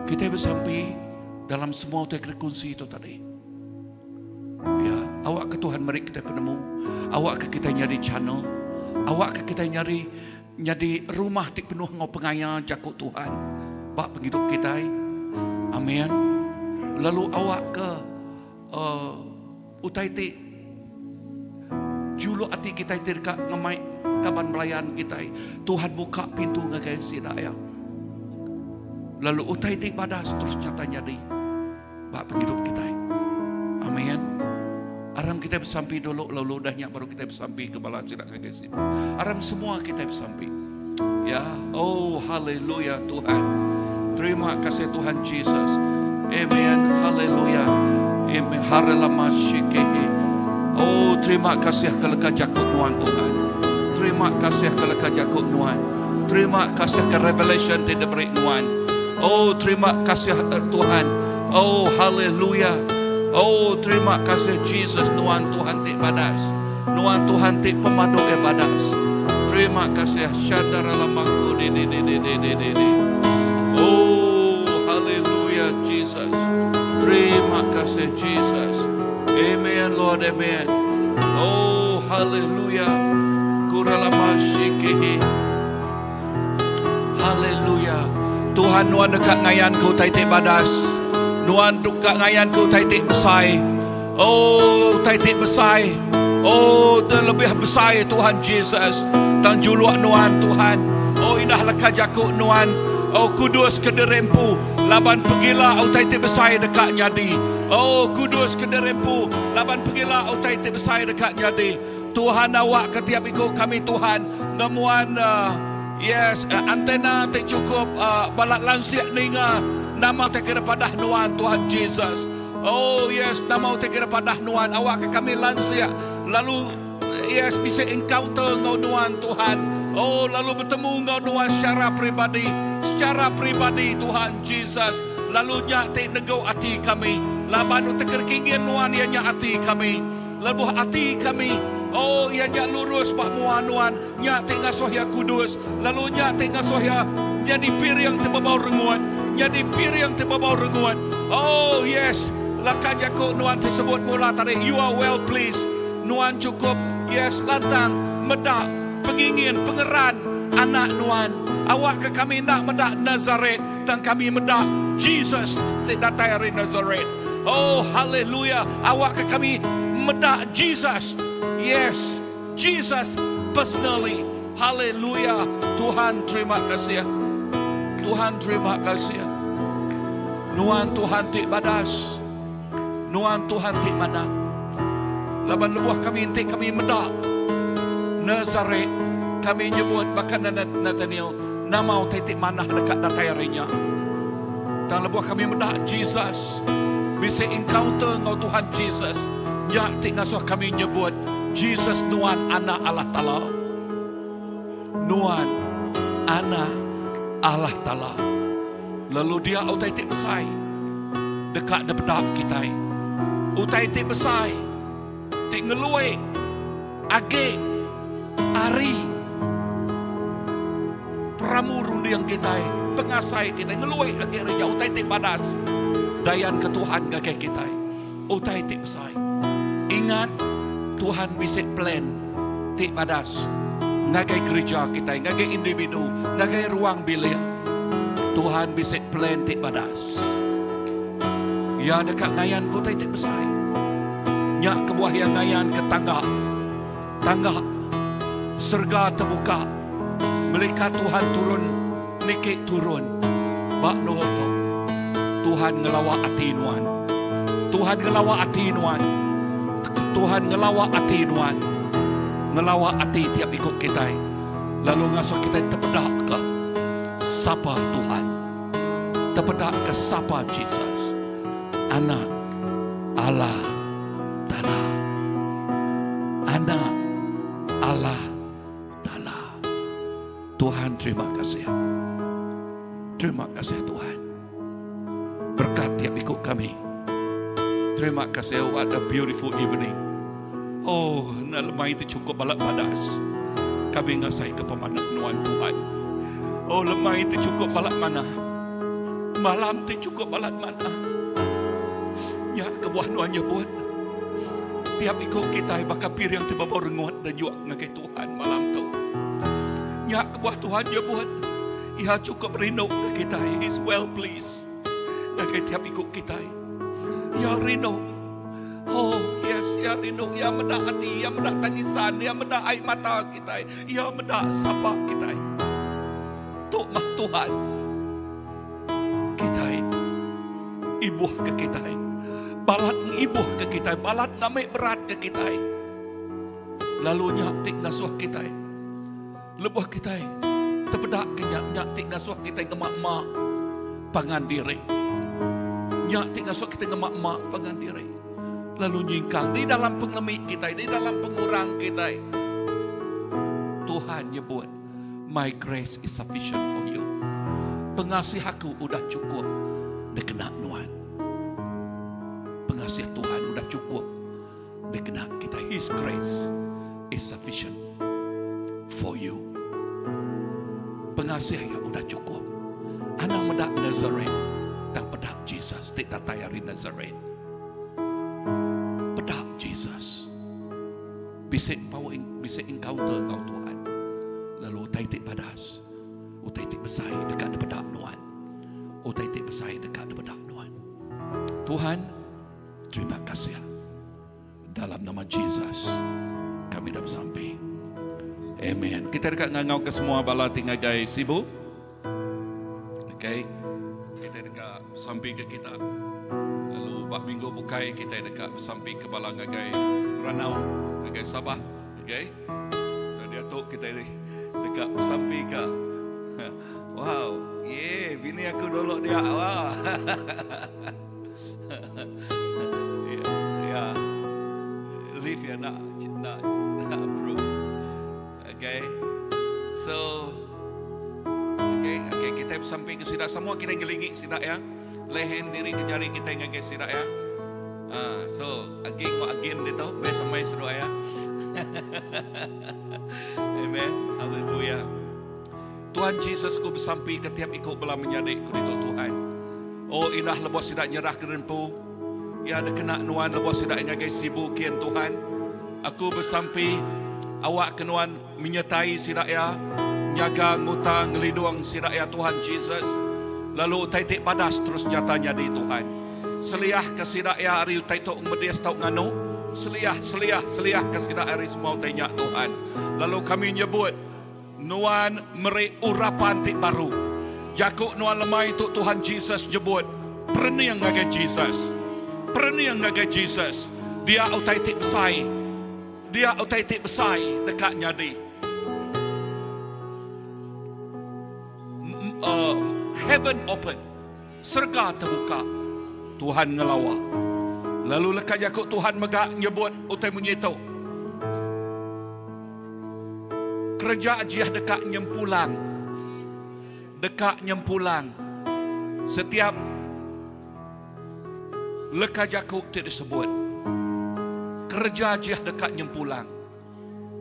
Kita bersampai dalam semua rekonsi itu tadi. Ya, awak ke Tuhan mari kita penemu. Awak ke kita nyari channel. Awak ke kita nyari rumah tik penuh ngau pengaya jakut Tuhan. Bak penghidup kita. Amin. Lalu awak ke utai ti julu hati kita dekat ngamai kaban melayan kita. Tuhan buka pintu ngagai sidaya. Lalu utai ti badas terus nyata nyadi. Bak penghidup kita. Amin. Aram kita bersampai dulu lalu dahnya baru kita bersampai ke bala sidak ngagai situ. Aram semua kita bersampai. Ya, oh haleluya Tuhan. Terima kasih Tuhan Jesus. Amen. Haleluya. Amen. Harelamasyikehe. Oh, terima kasih keleka jakut nuan Tuhan. Terima kasih keleka jakut nuan. Terima kasih ke revelation tidak beri nuan. Oh, terima kasih Tuhan. Oh, haleluya. Oh, terima kasih Jesus nuan Tuhan ti badas. Nuan Tuhan ti pemadu badas. Terima kasih syandara lamangku di. Oh, haleluya Jesus. Terima kasih Jesus. Amen Lord, amen. Oh, haleluya. Kuralamashikihi. Haleluya. Tuhan nuan dekat ngayan ku taitik badas. Nuan dekat ngayan ku taitik besai. Oh, taitik besai. Oh, dan lebih besar Tuhan Yesus. Dan juluk nuan Tuhan. Oh, indahlah kajaku nuan. Oh, kudus kederempu. Laban pergilah autai te besar dekat nyadi. Oh, kudus kederempu. Laban pergilah autai te besar dekat nyadi. Tuhan awak ketiap ikut kami Tuhan. Ngamuan yes, antena tak cukup balat lansiak ninga. Nama tak kira padah nuan Tuhan Yesus. Oh yes, nama tak kira padah nuan. Awak ke kami lansiak. Lalu yes, bisa encounter ngau nuan Tuhan. Oh, lalu bertemu ngau nuan secara pribadi. Secara pribadi Tuhan Yesus. Lalu nyak tak negau hati kami. Laban tak kingin nuan ianya hati kami. Lalu hati kami. Oh, ia nyak lurus pak muanuan, nyak tengah sohya kudus, lalu nyak tengah sohya jadi piring terbabau renguan, jadi piring terbabau renguan. Oh yes, lakar jakuk nuan tersebut mula tadi, you are well pleased. Nuan cukup, yes, lantang, medak, pengingin, pengeran anak nuan. Awak ke kami nak medak Nazaret dan kami medak Jesus tidak dari Nazaret. Oh haleluya, awak ke kami medak Jesus. Yes, Jesus personally. Hallelujah. Tuhan terima kasih. Tuhan terima kasih. Nuan Tuhan tik badas. Nuan Tuhan tik mana. Laban lebuh kami intik kami medak Nazaret. Kami nyebut bahkan Nathaniel nama titik mana dekat datayarinya. Dan lebuh kami medak Jesus. Bisa encounter ngau Tuhan Jesus. Ya tik ngasuh kami nyebut Jesus nuan anak Allah Ta'ala. Nuan anak Allah Ta'ala. Lalu dia utai tik besai dekat debedak kita. Utai tik besai tik ngelui age ari pramurun yang kita pengasai kita ngelui age reja utai tik badas dayan ke Tuhan gage kita. Utai tik besai. Ingat Tuhan bisa plan tik padas ngagai gereja kita, ngagai individu, ngagai ruang bilik. Tuhan bisa plan tik padas. Ya dekat ngayan ku tik besar. Nyak kebuah yang ngayan ke tangga. Tangga surga terbuka. Malaikat Tuhan turun, nikik turun. Bak nohoto. Tuhan ngelawa hati nuan. Tuhan ngelawa hati nuan. Tuhan ngelawa hati nuan. Ngelawa hati tiap ikut kita. Lalu ngasuh kita terpedak ke sapa Tuhan. Terpedak ke sapa Jesus. Anak Allah Ta'ala. Anak Allah Ta'ala. Tuhan terima kasih. Terima kasih Tuhan. Berkat tiap ikut kami. Terima kasih. What a beautiful evening. Oh, na lemah itu cukup balak padas. Kami ngasai ke pemanah nuan Tuhan. Oh, lemah itu cukup balak mana. Malam itu cukup balak mana. Ya, kebuah nuan nyebut. Tiap ikut kita bakal piring tiba bawa renguat dan juga ngakai Tuhan malam tu. Ya, kebuah Tuhan nyebut. Ia cukup rindu ke kita. He is well pleased. Ngakai tiap ikut kita. Ya rindu. Oh yes, ya rindu. Ya medak hati, ya medak tangisan, ya medak air mata kita, ya medak sapa kita. Tuk mah Tuhan. Kita ibuh ke kita. Balat ibuh ke kita, balat namik berat ke kita. Lalu nyak tik nasuh kita. Lebuh kita. Terpedak ke nyak tik nasuh kita ngemak-mak pangan diri. Nyak tik nasuh kita ngemak-mak pangan diri. Lalu nyingkang di dalam pengemik kita, di dalam pengurang kita. Tuhan nyebut, my grace is sufficient for you. Pengasih aku udah cukup dekenak nuan. Pengasih Tuhan udah cukup dekenak kita. His grace is sufficient for you. Pengasih yang udah cukup. Anak medak Nazaret dan pedak Jesus tidak tayari Nazaret. Pedak Jesus. Bisa encounter kau Tuhan. Lalu utai tik padas. Utai tik besai dekat pedak nuan. Utai tik besai dekat pedak nuan. Tuhan, terima kasih. Dalam nama Jesus. kami dah bersampai. Amen. Kita dekat ngangau ke semua bala tinggal gay sibuk. Okay. Kita dekat sampai ke kita. Lalu bak minggu bukai kita dekat sampai ke bala ngagai Ranau, ngagai Sabah. Okay. Jadi atuk kita dekat sampai ke. Wow. Yeah, bini aku dolok dia. Wow. Ya. Live ya nak approve. Okay. So okay, kita sampai ke sidak semua kita ngelingi sidak ya. Lehen diri ke jari kita ngagai sidak ya. So again dia tu besamai sedua ya. Amen. Hallelujah. Tuhan Yesus ku bersampai ketiap ikut belah menyadik ku itu Tuhan. Oh indah lebos sidak nyerah kerenpu. Ya ada kena nuan lebos sidak ngagai sibuk kian Tuhan. Aku bersampai awak kenuan menyertai sidak ya. Nyaga ngutang ngelidung sidak ya Tuhan Yesus. Lalu taitik padas terus nyatanya di Tuhan. Seliah ke sidak ya hari taitok medias tau ngano. Seliah ke sidak hari semua tanya Tuhan. Lalu kami nyebut nuan meri urapan tik baru. Jakuk nuan lemai tu Tuhan Yesus nyebut. Perni yang ngagai Jesus. Perni yang ngagai Jesus. Dia utai tik besai. Dia utai tik besai dekat nyadi. Heaven open. Surga terbuka. Tuhan ngelawak. Lalu lekat jakuk Tuhan megak nyebut utai munyitu. Kerja ajiah dekat nyempulang. Dekat nyempulang. Setiap lekat jakuk tidak disebut. Kerja ajiah dekat nyempulang.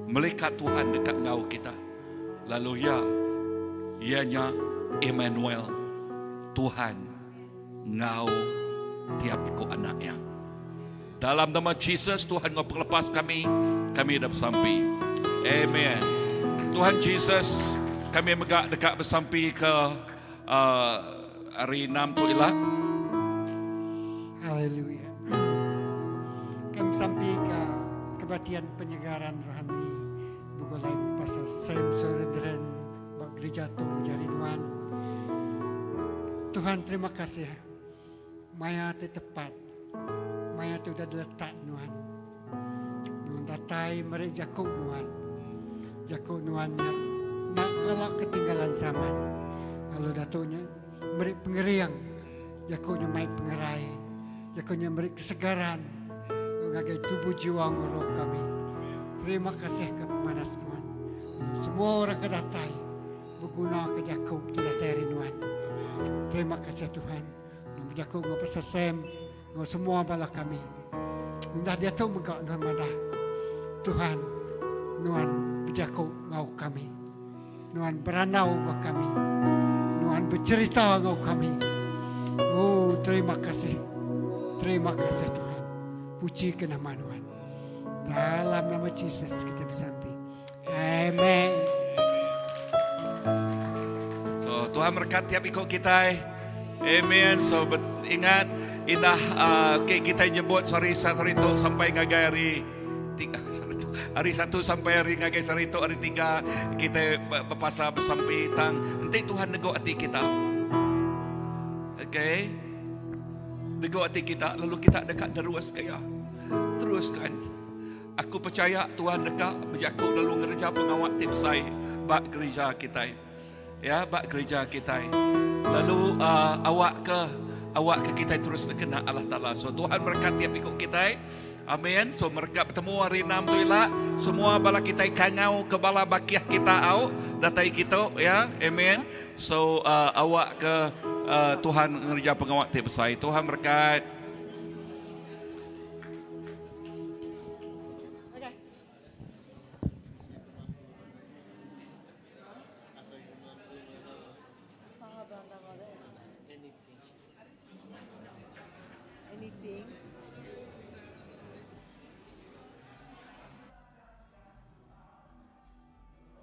Melekat Tuhan dekat ngau kita. Lalu ya, ianya Emmanuel, Tuhan ngau tiap ikut anaknya. Dalam nama Jesus, Tuhan ngau perlepas kami dah bersampai. Amen. Tuhan Yesus, kami megak dekat bersampai ke hari 6 tu ialah. Haleluya. Kami sampai ke kebaktian penyegaran rohani bugolai pasal Sam Soredren bak gereja tu jarinuan. Tuhan terima kasih. Maya tu tepat. Maya tu dah diletak nuan. Nuan datai mereka jakuk nuan. Jakuk nuannya nak galak ketinggalan zaman. Lalu datunya beri pengeriang. Jakuknya mai pengerai. Jakuknya beri kesegaran. Mengagai tubuh jiwa roh kami. Terima kasih kepada semua. Semua orang kedatai berguna ke jakuk tidak terinuan. Terima kasih Tuhan. Jakuk ngau pasal Sam, ngau semua bala kami. Indah dia tu megak nuan madah. Tuhan, nuan berjakuk ngau kami. Nuan beranau ngau kami. Nuan bercerita ngau kami. Oh, terima kasih. Terima kasih Tuhan. Puji ke nama Tuhan. Dalam nama Yesus kita bersampai. Amen. So Tuhan berkat tiap ikut kita. Amen. So ingat indah kita nyebut sorry itu sampai ngagai hari 3 hari 1 sampai hari ngagai sarito hari 3 kita berpasa bersampai tang nanti Tuhan nego hati kita. Okay. Nego hati kita lalu kita dekat terus kaya. Teruskan. Aku percaya Tuhan dekat berjakuk lalu ngereja pengawat tim saya bak gereja kita. Ya, bak gereja kita. Lalu awak ke kita terus kena Allah Ta'ala. So Tuhan berkat tiap ikut kita. Amin. So mereka bertemu hari 6 tu ialah semua bala kita kangau ke bala bakiah kita au datai kita ya. Amin. So awak ke Tuhan ngerja pengawat tiap saya. Tuhan berkat.